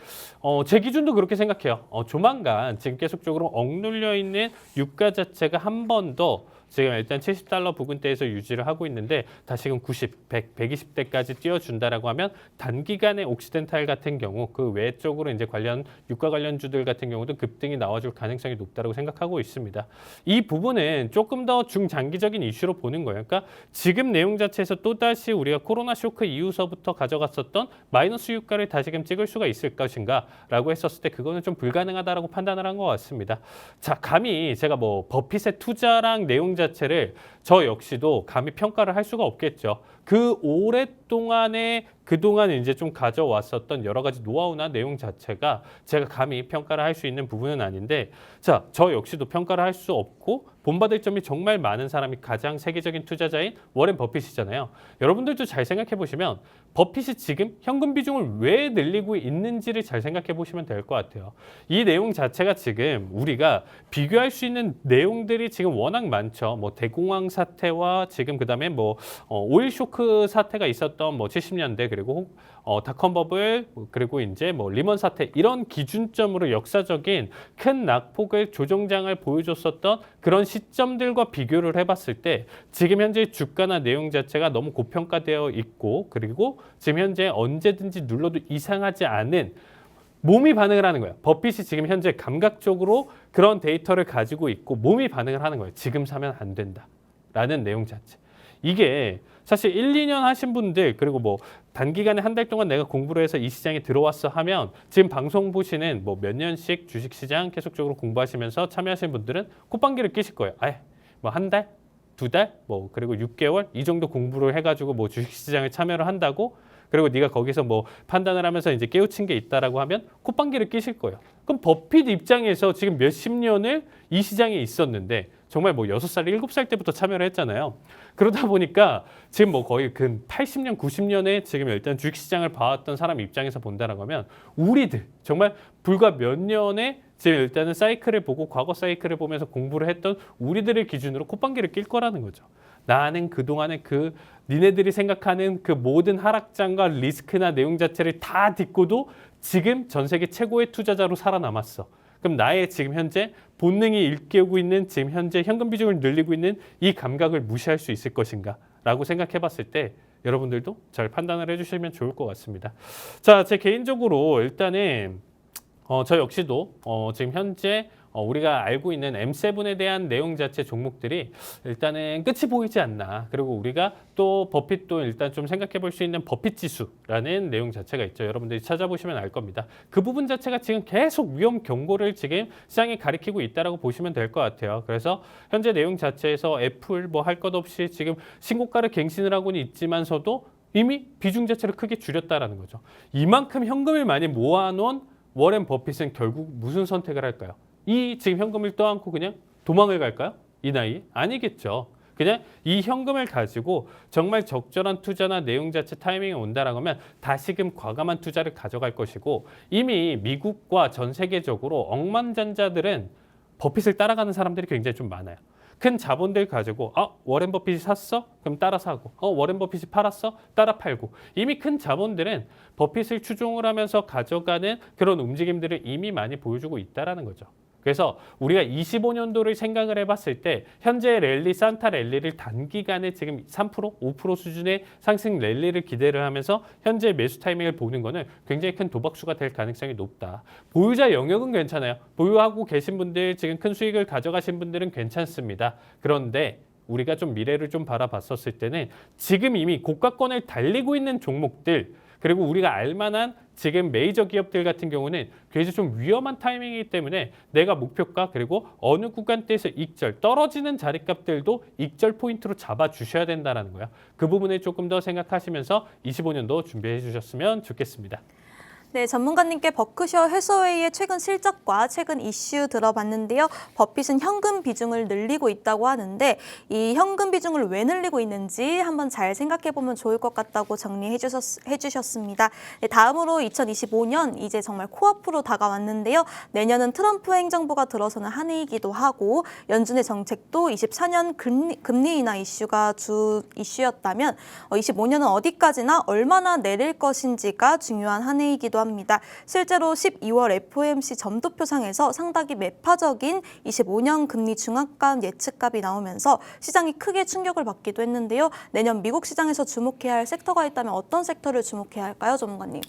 제 기준도 그렇게 생각해요. 조만간 지금 계속적으로 억눌려 있는 유가 자체가 한 번 더 지금 일단 $70 부근대에서 유지를 하고 있는데, 다시금 90, 100, 120대까지 띄워준다라고 하면 단기간에 옥시덴탈 같은 경우 그 외 쪽으로 이제 유가 관련주들 같은 경우도 급등이 나와줄 가능성이 높다고 생각하고 있습니다. 이 부분은 조금 더 중장기적인 이슈로 보는 거예요. 그러니까 지금 내용 자체에서 또다시 우리가 코로나 쇼크 이후서부터 가져갔었던 마이너스 유가를 다시금 찍을 수가 있을 것인가라고 했었을 때 그거는 좀 불가능하다라고 판단을 한 것 같습니다. 자, 감히 제가 뭐 버핏의 투자랑 내용 자체를 저 역시도 감히 평가를 할 수가 없겠죠. 그 오랫동안에 그동안 이제 좀 가져왔었던 여러 가지 노하우나 내용 자체가 제가 감히 평가를 할 수 있는 부분은 아닌데, 자, 저 역시도 평가를 할 수 없고 본받을 점이 정말 많은 사람이 가장 세계적인 투자자인 워렌 버핏이잖아요. 여러분들도 잘 생각해 보시면 버핏이 지금 현금 비중을 왜 늘리고 있는지를 잘 생각해 보시면 될 것 같아요. 이 내용 자체가 지금 우리가 비교할 수 있는 내용들이 지금 워낙 많죠. 뭐 대공황 사태와 지금 그다음에 뭐 오일 쇼크 사태가 있었던 뭐 70년대, 그리고 닷컴 버블, 그리고 이제 뭐 리먼 사태, 이런 기준점으로 역사적인 큰 낙폭을 조정장을 보여줬었던 그런 시점들과 비교를 해봤을 때 지금 현재 주가나 내용 자체가 너무 고평가되어 있고, 그리고 지금 현재 언제든지 눌러도 이상하지 않은 몸이 반응을 하는 거예요. 버핏이 지금 현재 감각적으로 그런 데이터를 가지고 있고 몸이 반응을 하는 거예요. 지금 사면 안 된다라는 내용 자체. 이게 사실 1, 2년 하신 분들, 그리고 뭐 단기간에 한 달 동안 내가 공부를 해서 이 시장에 들어왔어 하면 지금 방송 보시는 뭐 몇 년씩 주식시장 계속적으로 공부하시면서 참여하시는 분들은 콧방귀를 끼실 거예요. 아예 뭐 한 달, 두 달, 뭐 그리고 6개월 이 정도 공부를 해가지고 뭐 주식시장에 참여를 한다고, 그리고 네가 거기서 뭐 판단을 하면서 이제 깨우친 게 있다라고 하면 콧방귀를 끼실 거예요. 그럼 버핏 입장에서 지금 몇십 년을 이 시장에 있었는데 정말 뭐 6살, 7살 때부터 참여를 했잖아요. 그러다 보니까 지금 뭐 거의 근 80년, 90년에 지금 일단 주식시장을 봐왔던 사람 입장에서 본다라고 하면 우리들 정말 불과 몇 년에 지금 일단은 사이클을 보고 과거 사이클을 보면서 공부를 했던 우리들의 기준으로 콧방귀를 낄 거라는 거죠. 나는 그동안에 그 니네들이 생각하는 그 모든 하락장과 리스크나 내용 자체를 다 딛고도 지금 전 세계 최고의 투자자로 살아남았어. 그럼 나의 지금 현재 본능이 일깨우고 있는 지금 현재 현금 비중을 늘리고 있는 이 감각을 무시할 수 있을 것인가 라고 생각해 봤을 때 여러분들도 잘 판단을 해주시면 좋을 것 같습니다. 자, 제 개인적으로 일단은 저 역시도 지금 현재 우리가 알고 있는 M7에 대한 내용 자체 종목들이 일단은 끝이 보이지 않나. 그리고 우리가 또 버핏도 일단 좀 생각해 볼 수 있는 버핏 지수라는 내용 자체가 있죠. 여러분들이 찾아보시면 알 겁니다. 그 부분 자체가 지금 계속 위험 경고를 지금 시장에 가리키고 있다라고 보시면 될 것 같아요. 그래서 현재 내용 자체에서 애플 뭐 할 것 없이 지금 신고가를 갱신을 하고는 있지만서도 이미 비중 자체를 크게 줄였다라는 거죠. 이만큼 현금을 많이 모아놓은 워렌 버핏은 결국 무슨 선택을 할까요? 이 지금 현금을 떠안고 그냥 도망을 갈까요? 이 나이에? 아니겠죠. 그냥 이 현금을 가지고 정말 적절한 투자나 내용 자체 타이밍이 온다라고 하면 다시금 과감한 투자를 가져갈 것이고, 이미 미국과 전 세계적으로 억만장자들은 버핏을 따라가는 사람들이 굉장히 좀 많아요. 큰 자본들 가지고 워렌 버핏이 샀어? 그럼 따라 사고, 워렌 버핏이 팔았어? 따라 팔고. 이미 큰 자본들은 버핏을 추종을 하면서 가져가는 그런 움직임들을 이미 많이 보여주고 있다라는 거죠. 그래서 우리가 25년도를 생각을 해봤을 때 현재 랠리, 산타 랠리를 단기간에 지금 3%, 5% 수준의 상승 랠리를 기대를 하면서 현재 매수 타이밍을 보는 거는 굉장히 큰 도박수가 될 가능성이 높다. 보유자 영역은 괜찮아요. 보유하고 계신 분들, 지금 큰 수익을 가져가신 분들은 괜찮습니다. 그런데 우리가 좀 미래를 좀 바라봤었을 때는 지금 이미 고가권을 달리고 있는 종목들, 그리고 우리가 알만한 지금 메이저 기업들 같은 경우는 굉장히 좀 위험한 타이밍이기 때문에 내가 목표가 그리고 어느 구간대에서 익절, 떨어지는 자리값들도 익절 포인트로 잡아주셔야 된다는 거예요. 그 부분을 조금 더 생각하시면서 25년도 준비해 주셨으면 좋겠습니다. 네, 전문가님께 버크셔 해서웨이의 최근 실적과 최근 이슈 들어봤는데요. 버핏은 현금 비중을 늘리고 있다고 하는데 이 현금 비중을 왜 늘리고 있는지 한번 잘 생각해보면 좋을 것 같다고 정리해 주셨습니다. 네, 다음으로 2025년 이제 정말 코앞으로 다가왔는데요. 내년은 트럼프 행정부가 들어서는 한 해이기도 하고 연준의 정책도 24년 금리 인하 이슈가 주 이슈였다면 25년은 어디까지나 얼마나 내릴 것인지가 중요한 한 해이기도 합니다. 실제로 12월 FOMC 점도표상에서 상당히 매파적인 25년 금리 중앙감 예측값이 나오면서 시장이 크게 충격을 받기도 했는데요. 내년 미국 시장에서 주목해야 할 섹터가 있다면 어떤 섹터를 주목해야 할까요, 전문가님?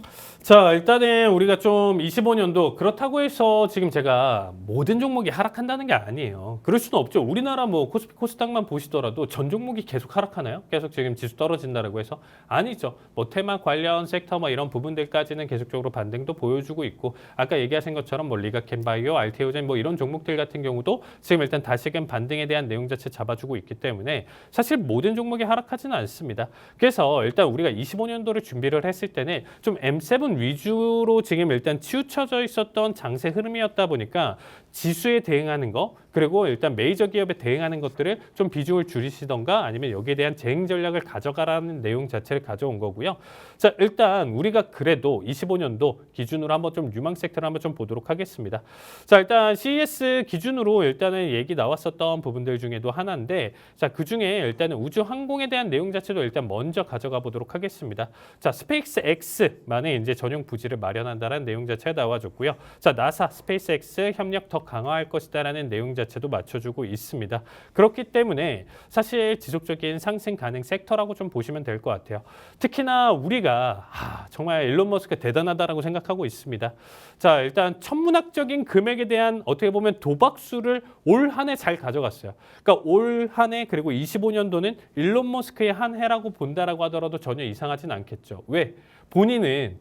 자, 일단은 우리가 좀 25년도 그렇다고 해서 지금 제가 모든 종목이 하락한다는 게 아니에요. 그럴 수는 없죠. 우리나라 뭐 코스피 코스닥만 보시더라도 전 종목이 계속 하락하나요? 계속 지금 지수 떨어진다라고 해서 아니죠. 뭐 테마 관련 섹터 뭐 이런 부분들까지는 계속적으로 반등도 보여주고 있고, 아까 얘기하신 것처럼 뭐 리가켄바이오, 알테오젠 뭐 이런 종목들 같은 경우도 지금 일단 다시금 반등에 대한 내용 자체 잡아주고 있기 때문에 사실 모든 종목이 하락하지는 않습니다. 그래서 일단 우리가 25년도를 준비를 했을 때는 좀 M7 위주로 지금 일단 치우쳐져 있었던 장세 흐름이었다 보니까 지수에 대응하는 거, 그리고 일단 메이저 기업에 대응하는 것들을 좀 비중을 줄이시던가 아니면 여기에 대한 대응 전략을 가져가라는 내용 자체를 가져온 거고요. 자, 일단 우리가 그래도 25년도 기준으로 한번 좀 유망 섹터를 한번 좀 보도록 하겠습니다. 자, 일단 CES 기준으로 일단은 얘기 나왔었던 부분들 중에도 하나인데, 자, 그 중에 일단은 우주 항공에 대한 내용 자체도 일단 먼저 가져가 보도록 하겠습니다. 자, 스페이스 X만의 이제 전용 부지를 마련한다는 내용 자체가 나와줬고요. 자, 나사, 스페이스 X 협력 더 강화할 것이다라는 내용 자체도 맞춰주고 있습니다. 그렇기 때문에 사실 지속적인 상승 가능 섹터라고 좀 보시면 될 것 같아요. 특히나 우리가 정말 일론 머스크 대단하다라고 생각하고 있습니다. 자, 일단 천문학적인 금액에 대한 어떻게 보면 도박수를 올 한 해 잘 가져갔어요. 그러니까 올 한 해 그리고 25년도는 일론 머스크의 한 해라고 본다라고 하더라도 전혀 이상하진 않겠죠. 왜? 본인은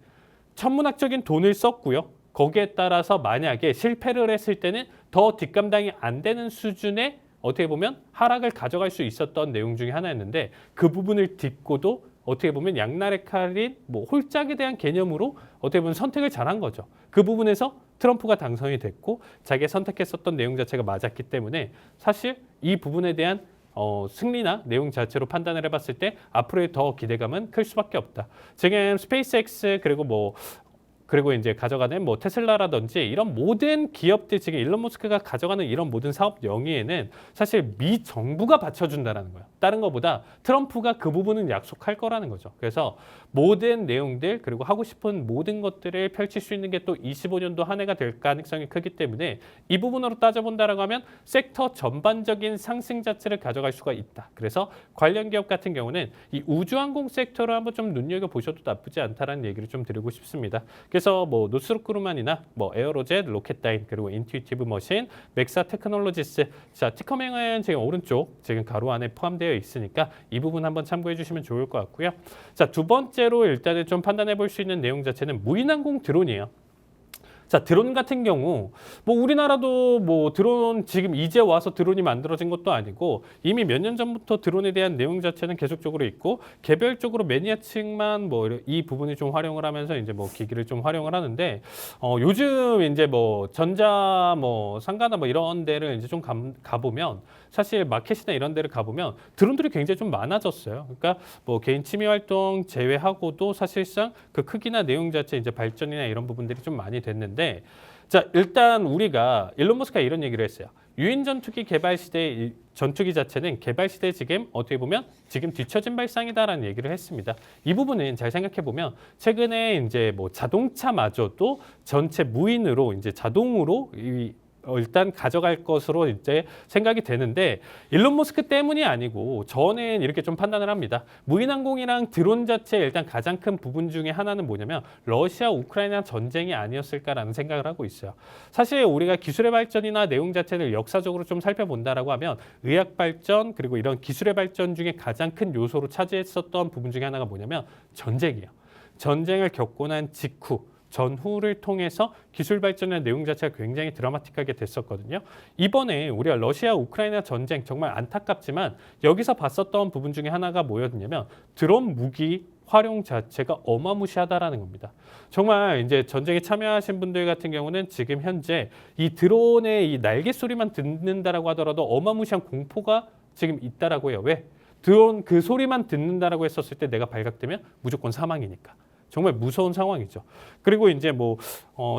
천문학적인 돈을 썼고요. 거기에 따라서 만약에 실패를 했을 때는 더 뒷감당이 안 되는 수준의 어떻게 보면 하락을 가져갈 수 있었던 내용 중에 하나였는데, 그 부분을 딛고도 어떻게 보면 양날의 칼인 뭐 홀짝에 대한 개념으로 어떻게 보면 선택을 잘한 거죠. 그 부분에서 트럼프가 당선이 됐고 자기가 선택했었던 내용 자체가 맞았기 때문에 사실 이 부분에 대한 승리나 내용 자체로 판단을 해봤을 때 앞으로의 더 기대감은 클 수밖에 없다. 지금 스페이스X 그리고 이제 가져가는 뭐 테슬라라든지 이런 모든 기업들, 지금 일론 머스크가 가져가는 이런 모든 사업 영위에는 사실 미 정부가 받쳐준다는 거예요. 다른 것보다 트럼프가 그 부분은 약속할 거라는 거죠. 그래서 모든 내용들 그리고 하고 싶은 모든 것들을 펼칠 수 있는 게 또 25년도 한 해가 될 가능성이 크기 때문에 이 부분으로 따져본다라고 하면 섹터 전반적인 상승 자체를 가져갈 수가 있다. 그래서 관련 기업 같은 경우는 이 우주항공 섹터를 한번 좀 눈여겨보셔도 나쁘지 않다라는 얘기를 좀 드리고 싶습니다. 그래서 뭐 노스롭 그루만이나 뭐 에어로젯, 로켓다인, 그리고 인투이티브 머신, 맥사 테크놀로지스, 자, 티커명은 지금 오른쪽 지금 가로 안에 포함되어 있으니까 이 부분 한번 참고해 주시면 좋을 것 같고요. 자, 두 번째로 일단은 좀 판단해 볼 수 있는 내용 자체는 무인항공 드론이에요. 자, 드론 같은 경우 뭐 우리나라도 뭐 드론 지금 이제 와서 드론이 만들어진 것도 아니고 이미 몇 년 전부터 드론에 대한 내용 자체는 계속적으로 있고 개별적으로 매니아층만 뭐 이 부분을 좀 활용을 하면서 이제 뭐 기기를 좀 활용을 하는데 요즘 이제 뭐 전자 뭐 상가나 뭐 이런 데를 이제 좀 가보면 사실 마켓이나 이런 데를 가보면 드론들이 굉장히 좀 많아졌어요. 그러니까 뭐 개인 취미 활동 제외하고도 사실상 그 크기나 내용 자체 이제 발전이나 이런 부분들이 좀 많이 됐는데 자, 일단 우리가 일론 머스크가 이런 얘기를 했어요. 유인 전투기 개발 시대 전투기 자체는 개발 시대 지금 어떻게 보면 지금 뒤처진 발상이다라는 얘기를 했습니다. 이 부분은 잘 생각해 보면 최근에 이제 뭐 자동차마저도 전체 무인으로 이제 자동으로 일단 가져갈 것으로 이제 생각이 되는데 일론 머스크 때문이 아니고 저는 이렇게 좀 판단을 합니다. 무인항공이랑 드론 자체 일단 가장 큰 부분 중에 하나는 뭐냐면 러시아 우크라이나 전쟁이 아니었을까라는 생각을 하고 있어요. 사실 우리가 기술의 발전이나 내용 자체를 역사적으로 좀 살펴본다라고 하면 의학 발전 그리고 이런 기술의 발전 중에 가장 큰 요소로 차지했었던 부분 중에 하나가 뭐냐면 전쟁이에요. 전쟁을 겪고 난 직후 전후를 통해서 기술 발전의 내용 자체가 굉장히 드라마틱하게 됐었거든요. 이번에 우리가 러시아 우크라이나 전쟁 정말 안타깝지만 여기서 봤었던 부분 중에 하나가 뭐였냐면 드론 무기 활용 자체가 어마무시하다라는 겁니다. 정말 이제 전쟁에 참여하신 분들 같은 경우는 지금 현재 이 드론의 이 날개 소리만 듣는다라고 하더라도 어마무시한 공포가 지금 있다라고 해요. 왜? 드론 그 소리만 듣는다라고 했었을 때 내가 발각되면 무조건 사망이니까. 정말 무서운 상황이죠. 그리고 이제 뭐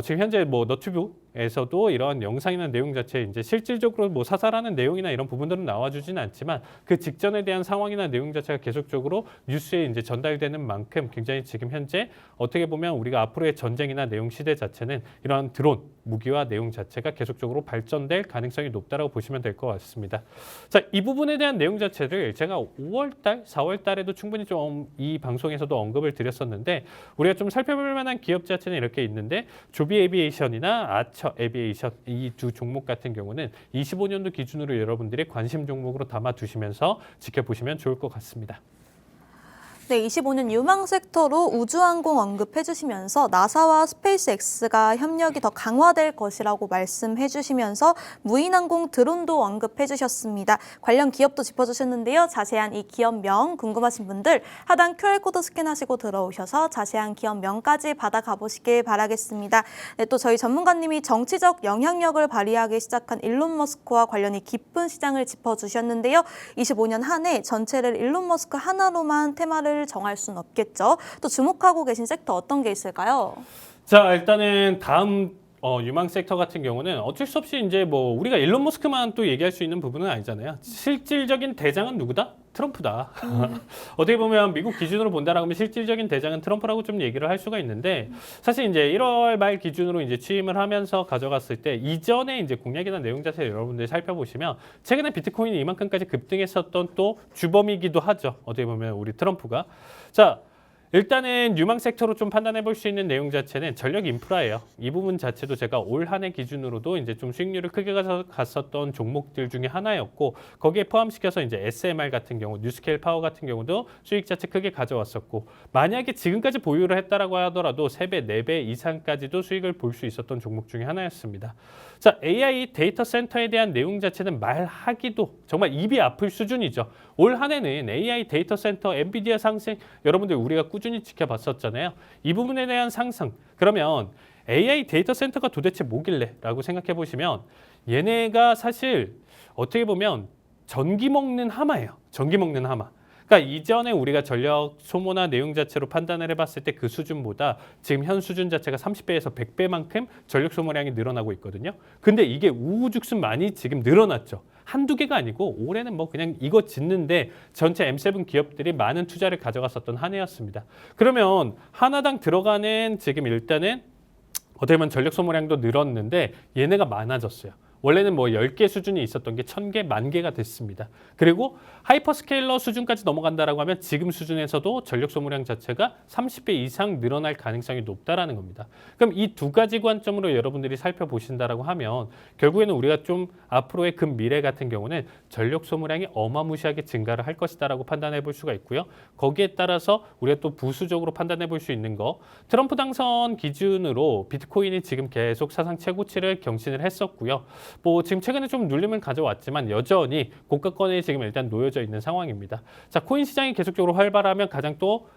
지금 현재 뭐 너튜브에서도 이런 영상이나 내용 자체 이제 실질적으로 뭐 사살하는 내용이나 이런 부분들은 나와주지는 않지만 그 직전에 대한 상황이나 내용 자체가 계속적으로 뉴스에 이제 전달되는 만큼 굉장히 지금 현재 어떻게 보면 우리가 앞으로의 전쟁이나 내용 시대 자체는 이런 드론 무기와 내용 자체가 계속적으로 발전될 가능성이 높다라고 보시면 될 것 같습니다. 자, 이 부분에 대한 내용 자체를 제가 5월달, 4월달에도 충분히 좀 이 방송에서도 언급을 드렸었는데 우리가 좀 살펴볼 만한 기업 자체는 이렇게 있는데 조비 에비에이션이나 아처 에비에이션 이 두 종목 같은 경우는 25년도 기준으로 여러분들이 관심 종목으로 담아 두시면서 지켜보시면 좋을 것 같습니다. 네, 25년 유망 섹터로 우주항공 언급해 주시면서 나사와 스페이스X가 협력이 더 강화될 것이라고 말씀해 주시면서 무인항공 드론도 언급해 주셨습니다. 관련 기업도 짚어주셨는데요. 자세한 이 기업명 궁금하신 분들 하단 QR코드 스캔하시고 들어오셔서 자세한 기업명까지 받아가 보시길 바라겠습니다. 네, 또 저희 전문가님이 정치적 영향력을 발휘하기 시작한 일론 머스크와 관련이 깊은 시장을 짚어주셨는데요. 25년 한 해 전체를 일론 머스크 하나로만 테마를 정할 수는 없겠죠. 또 주목하고 계신 섹터 어떤 게 있을까요? 자, 일단은 다음 유망 섹터 같은 경우는 어쩔 수 없이 이제 뭐 우리가 일론 머스크만 또 얘기할 수 있는 부분은 아니잖아요. 실질적인 대장은 누구다? 트럼프다. 어떻게 보면 미국 기준으로 본다라고 하면 실질적인 대장은 트럼프라고 좀 얘기를 할 수가 있는데 사실 이제 1월 말 기준으로 이제 취임을 하면서 가져갔을 때 이전에 이제 공약이나 내용 자체를 여러분들이 살펴보시면 최근에 비트코인이 이만큼까지 급등했었던 또 주범이기도 하죠. 어떻게 보면 우리 트럼프가. 자, 일단은 유망 섹터로 좀 판단해 볼 수 있는 내용 자체는 전력 인프라예요. 이 부분 자체도 제가 올 한 해 기준으로도 이제 좀 수익률을 크게 갔었던 종목들 중에 하나였고 거기에 포함시켜서 이제 SMR 같은 경우, 뉴스케일 파워 같은 경우도 수익 자체 크게 가져왔었고 만약에 지금까지 보유를 했다라고 하더라도 3배, 4배 이상까지도 수익을 볼 수 있었던 종목 중에 하나였습니다. 자, AI 데이터 센터에 대한 내용 자체는 말하기도 정말 입이 아플 수준이죠. 올 한 해는 AI 데이터 센터, 엔비디아 상승 여러분들 우리가 꾸준히 지켜봤었잖아요. 이 부분에 대한 상승. 그러면 AI 데이터 센터가 도대체 뭐길래? 라고 생각해 보시면 얘네가 사실 어떻게 보면 전기 먹는 하마예요. 전기 먹는 하마. 그러니까 이전에 우리가 전력 소모나 내용 자체로 판단을 해봤을 때 그 수준보다 지금 현 수준 자체가 30배에서 100배만큼 전력 소모량이 늘어나고 있거든요. 근데 이게 우후죽순 많이 지금 늘어났죠. 한두 개가 아니고 올해는 뭐 그냥 이거 짓는데 전체 M7 기업들이 많은 투자를 가져갔었던 한 해였습니다. 그러면 하나당 들어가는 지금 일단은 어떻게 보면 전력 소모량도 늘었는데 얘네가 많아졌어요. 원래는 뭐 10개 수준이 있었던 게 1000개, 10,000개가 됐습니다. 그리고 하이퍼스케일러 수준까지 넘어간다라고 하면 지금 수준에서도 전력 소모량 자체가 30배 이상 늘어날 가능성이 높다라는 겁니다. 그럼 이 두 가지 관점으로 여러분들이 살펴보신다라고 하면 결국에는 우리가 좀 앞으로의 근미래 같은 경우는 전력 소모량이 어마무시하게 증가를 할 것이다라고 판단해 볼 수가 있고요. 거기에 따라서 우리가 또 부수적으로 판단해 볼 수 있는 거, 트럼프 당선 기준으로 비트코인이 지금 계속 사상 최고치를 경신을 했었고요. 뭐 지금 최근에 좀 눌림을 가져왔지만 여전히 고가권에 지금 일단 놓여져 있는 상황입니다. 자, 코인 시장이 계속적으로 활발하면 가장 또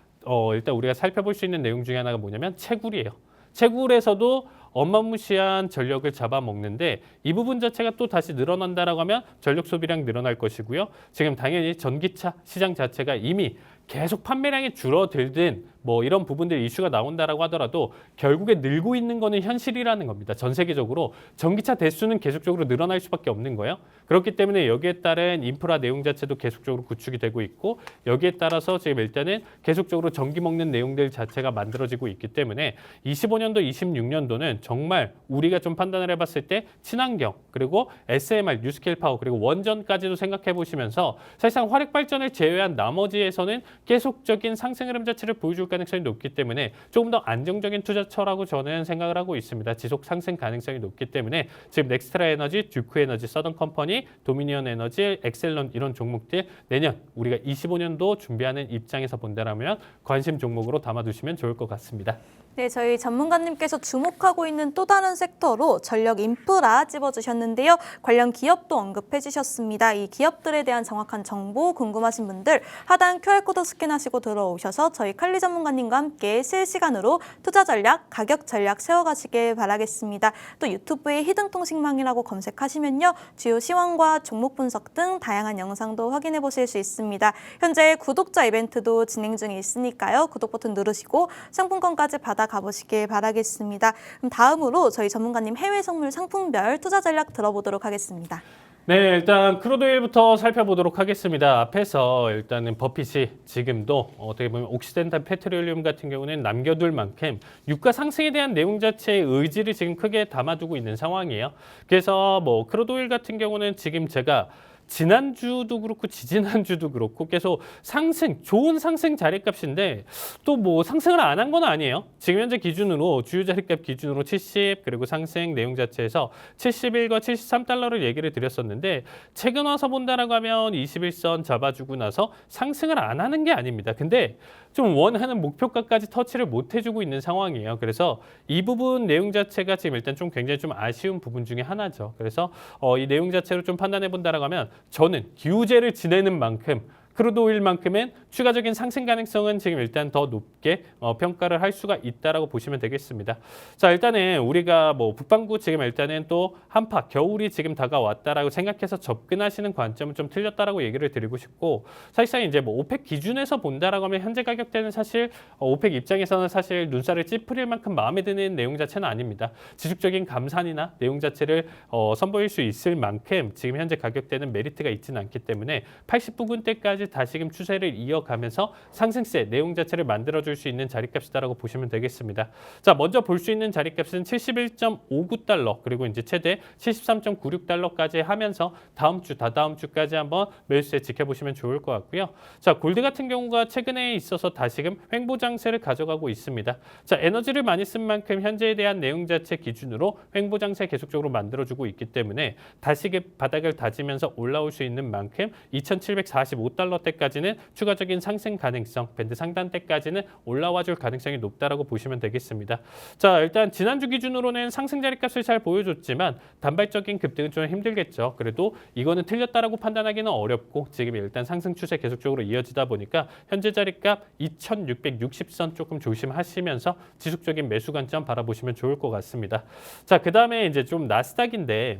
일단 우리가 살펴볼 수 있는 내용 중에 하나가 뭐냐면 채굴이에요. 채굴에서도 어마무시한 전력을 잡아먹는데 이 부분 자체가 또 다시 늘어난다라고 하면 전력 소비량 늘어날 것이고요. 지금 당연히 전기차 시장 자체가 이미 계속 판매량이 줄어들든 뭐 이런 부분들 이슈가 나온다라고 하더라도 결국에 늘고 있는 거는 현실이라는 겁니다. 전 세계적으로 전기차 대수는 계속적으로 늘어날 수밖에 없는 거예요. 그렇기 때문에 여기에 따른 인프라 내용 자체도 계속적으로 구축이 되고 있고 여기에 따라서 지금 일단은 계속적으로 전기 먹는 내용들 자체가 만들어지고 있기 때문에 25년도, 26년도는 정말 우리가 좀 판단을 해봤을 때 친환경 그리고 SMR, 뉴스케일 파워 그리고 원전까지도 생각해 보시면서 사실상 화력 발전을 제외한 나머지에서는 계속적인 상승 흐름 자체를 보여줄 가능성이 높기 때문에 조금 더 안정적인 투자처라고 저는 생각을 하고 있습니다. 지속 상승 가능성이 높기 때문에 지금 넥스트라 에너지, 듀크 에너지, 서던 컴퍼니, 도미니언 에너지, 엑셀런 이런 종목들 내년 우리가 25년도 준비하는 입장에서 본다라면 관심 종목으로 담아두시면 좋을 것 같습니다. 네, 저희 전문가님께서 주목하고 있는 또 다른 섹터로 전력 인프라 찝어주셨는데요. 관련 기업도 언급해 주셨습니다. 이 기업들에 대한 정확한 정보 궁금하신 분들 하단 QR코드 스캔하시고 들어오셔서 저희 칼리 전문가님과 함께 실시간으로 투자 전략, 가격 전략 세워가시길 바라겠습니다. 또 유튜브에 히든통신망이라고 검색하시면요. 주요 시황과 종목 분석 등 다양한 영상도 확인해 보실 수 있습니다. 현재 구독자 이벤트도 진행 중에 있으니까요. 구독 버튼 누르시고 상품권까지 받아 가보시길 바라겠습니다. 그럼 다음으로 저희 전문가님 해외 선물 상품별 투자 전략 들어보도록 하겠습니다. 네, 일단 크루드오일부터 살펴보도록 하겠습니다. 앞에서 일단은 버핏이 지금도 어떻게 보면 옥시덴탈 페트롤리움 같은 경우는 남겨둘 만큼 유가 상승에 대한 내용 자체의 의지를 지금 크게 담아두고 있는 상황이에요. 그래서 뭐 크루드오일 같은 경우는 지금 제가 지난주도 그렇고 지지난주도 그렇고 계속 상승, 좋은 상승 자리값인데 또 뭐 상승을 안 한 건 아니에요. 지금 현재 기준으로 주요 자리값 기준으로 70 그리고 상승 내용 자체에서 71과 73달러를 얘기를 드렸었는데 최근 와서 본다라고 하면 21선 잡아주고 나서 상승을 안 하는 게 아닙니다. 근데 좀 원하는 목표가까지 터치를 못 해주고 있는 상황이에요. 그래서 이 부분 내용 자체가 지금 일단 좀 굉장히 좀 아쉬운 부분 중에 하나죠. 그래서 이 내용 자체로 좀 판단해 본다라고 하면 저는 기우제를 지내는 만큼 크루드오일만큼은 추가적인 상승 가능성은 지금 일단 더 높게 평가를 할 수가 있다라고 보시면 되겠습니다. 자, 일단은 우리가 뭐 북반구 지금 일단은 또 한파 겨울이 지금 다가왔다라고 생각해서 접근하시는 관점은 좀 틀렸다라고 얘기를 드리고 싶고 사실상 이제 뭐 오펙 기준에서 본다라고 하면 현재 가격대는 사실 오펙 입장에서는 사실 눈살을 찌푸릴 만큼 마음에 드는 내용 자체는 아닙니다. 지속적인 감산이나 내용 자체를 선보일 수 있을 만큼 지금 현재 가격대는 메리트가 있지는 않기 때문에 80부근대까지 다시금 추세를 이어가면서 상승세 내용 자체를 만들어줄 수 있는 자리값이다라고 보시면 되겠습니다. 자, 먼저 볼 수 있는 자리값은 71.59달러 그리고 이제 최대 73.96달러까지 하면서 다음 주, 다다음 주까지 한번 매수세 지켜보시면 좋을 것 같고요. 자, 골드 같은 경우가 최근에 있어서 다시금 횡보 장세를 가져가고 있습니다. 자, 에너지를 많이 쓴 만큼 현재에 대한 내용 자체 기준으로 횡보 장세 계속적으로 만들어주고 있기 때문에 다시금 바닥을 다지면서 올라올 수 있는 만큼 2,745달러 때까지는 추가적인 상승 가능성, 밴드 상단대까지는 올라와 줄 가능성이 높다라고 보시면 되겠습니다. 자, 일단 지난주 기준으로는 상승 자리값을 잘 보여줬지만 단발적인 급등은 좀 힘들겠죠. 그래도 이거는 틀렸다라고 판단하기는 어렵고 지금 일단 상승 추세 계속적으로 이어지다 보니까 현재 자리값 2,660선 조금 조심하시면서 지속적인 매수 관점 바라보시면 좋을 것 같습니다. 자, 그 다음에 이제 좀 나스닥인데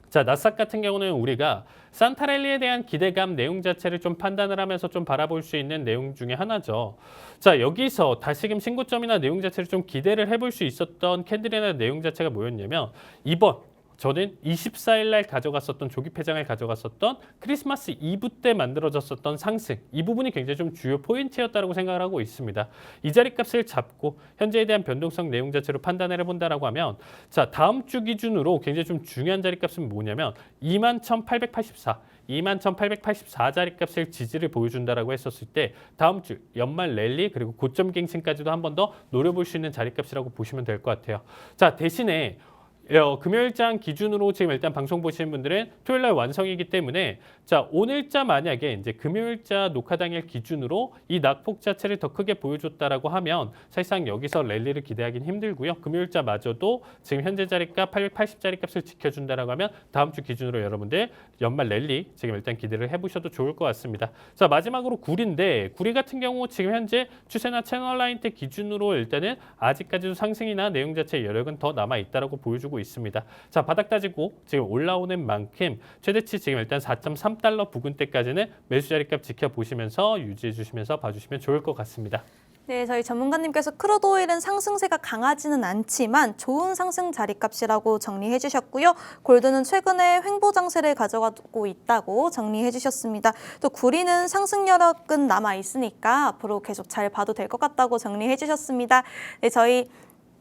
자, 나스닥 같은 경우는 우리가 산타랠리에 대한 기대감 내용 자체를 좀 판단을 하면서 좀 바라볼 수 있는 내용 중에 하나죠. 자, 여기서 다시금 신고점이나 내용 자체를 좀 기대를 해볼 수 있었던 캔들이나 내용 자체가 뭐였냐면 이번 저는 24일 날 가져갔었던 조기 폐장을 가져갔었던 크리스마스 이브 때 만들어졌었던 상승, 이 부분이 굉장히 좀 주요 포인트였다고 생각을 하고 있습니다. 이 자리값을 잡고 현재에 대한 변동성 내용 자체로 판단을 해본다라고 하면, 자, 다음 주 기준으로 굉장히 좀 중요한 자리값은 뭐냐면 21,884, 21,884 자리값을 지지를 보여준다라고 했었을 때 다음 주 연말 랠리 그리고 고점 갱신까지도 한 번 더 노려볼 수 있는 자리값이라고 보시면 될 것 같아요. 자, 대신에 금요일장 기준으로 지금 일단 방송 보시는 분들은 토요일날 완성이기 때문에, 자, 오늘자 만약에 이제 금요일자 녹화 당일 기준으로 이 낙폭 자체를 더 크게 보여줬다라고 하면 사실상 여기서 랠리를 기대하기는 힘들고요. 금요일자마저도 지금 현재 자리값 880짜리 값을 지켜준다라고 하면 다음 주 기준으로 여러분들 연말 랠리 지금 일단 기대를 해보셔도 좋을 것 같습니다. 자, 마지막으로 구리인데, 구리 같은 경우 지금 현재 추세나 채널 라인 때 기준으로 일단은 아직까지도 상승이나 내용 자체의 여력은 더 남아 있다라고 보여주고 있습니다. 자, 바닥 따지고 지금 올라오는 만큼 최대치 지금 일단 4.3달러 부근대까지는 매수 자리값 지켜보시면서 유지해 주시면서 봐주시면 좋을 것 같습니다. 네, 저희 전문가님께서 크루드 오일은 상승세가 강하지는 않지만 좋은 상승 자리값이라고 정리해 주셨고요. 골드는 최근에 횡보 장세를 가져가고 있다고 정리해 주셨습니다. 또 구리는 상승 여력은 남아 있으니까 앞으로 계속 잘 봐도 될 것 같다고 정리해 주셨습니다. 네, 저희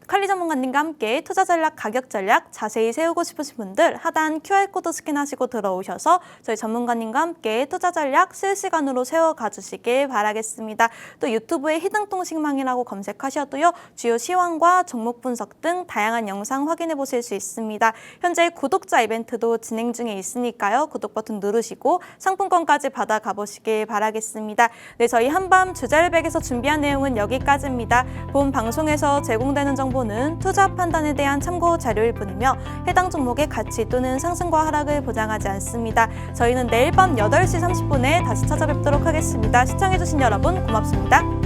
칼리 전문가님과 함께 투자 전략, 가격 전략 자세히 세우고 싶으신 분들 하단 QR코드 스캔하시고 들어오셔서 저희 전문가님과 함께 투자 전략 실시간으로 세워가 주시길 바라겠습니다. 또 유튜브에 희등통신망이라고 검색하셔도요. 주요 시황과 종목 분석 등 다양한 영상 확인해 보실 수 있습니다. 현재 구독자 이벤트도 진행 중에 있으니까요. 구독 버튼 누르시고 상품권까지 받아가 보시길 바라겠습니다. 네, 저희 한밤 주잘백에서 준비한 내용은 여기까지입니다. 본 방송에서 제공되는 정보는 투자 판단에 대한 참고 자료일 뿐이며 해당 종목의 가치 또는 상승과 하락을 보장하지 않습니다. 저희는 내일 밤 8시 30분에 다시 찾아뵙도록 하겠습니다. 시청해주신 여러분 고맙습니다.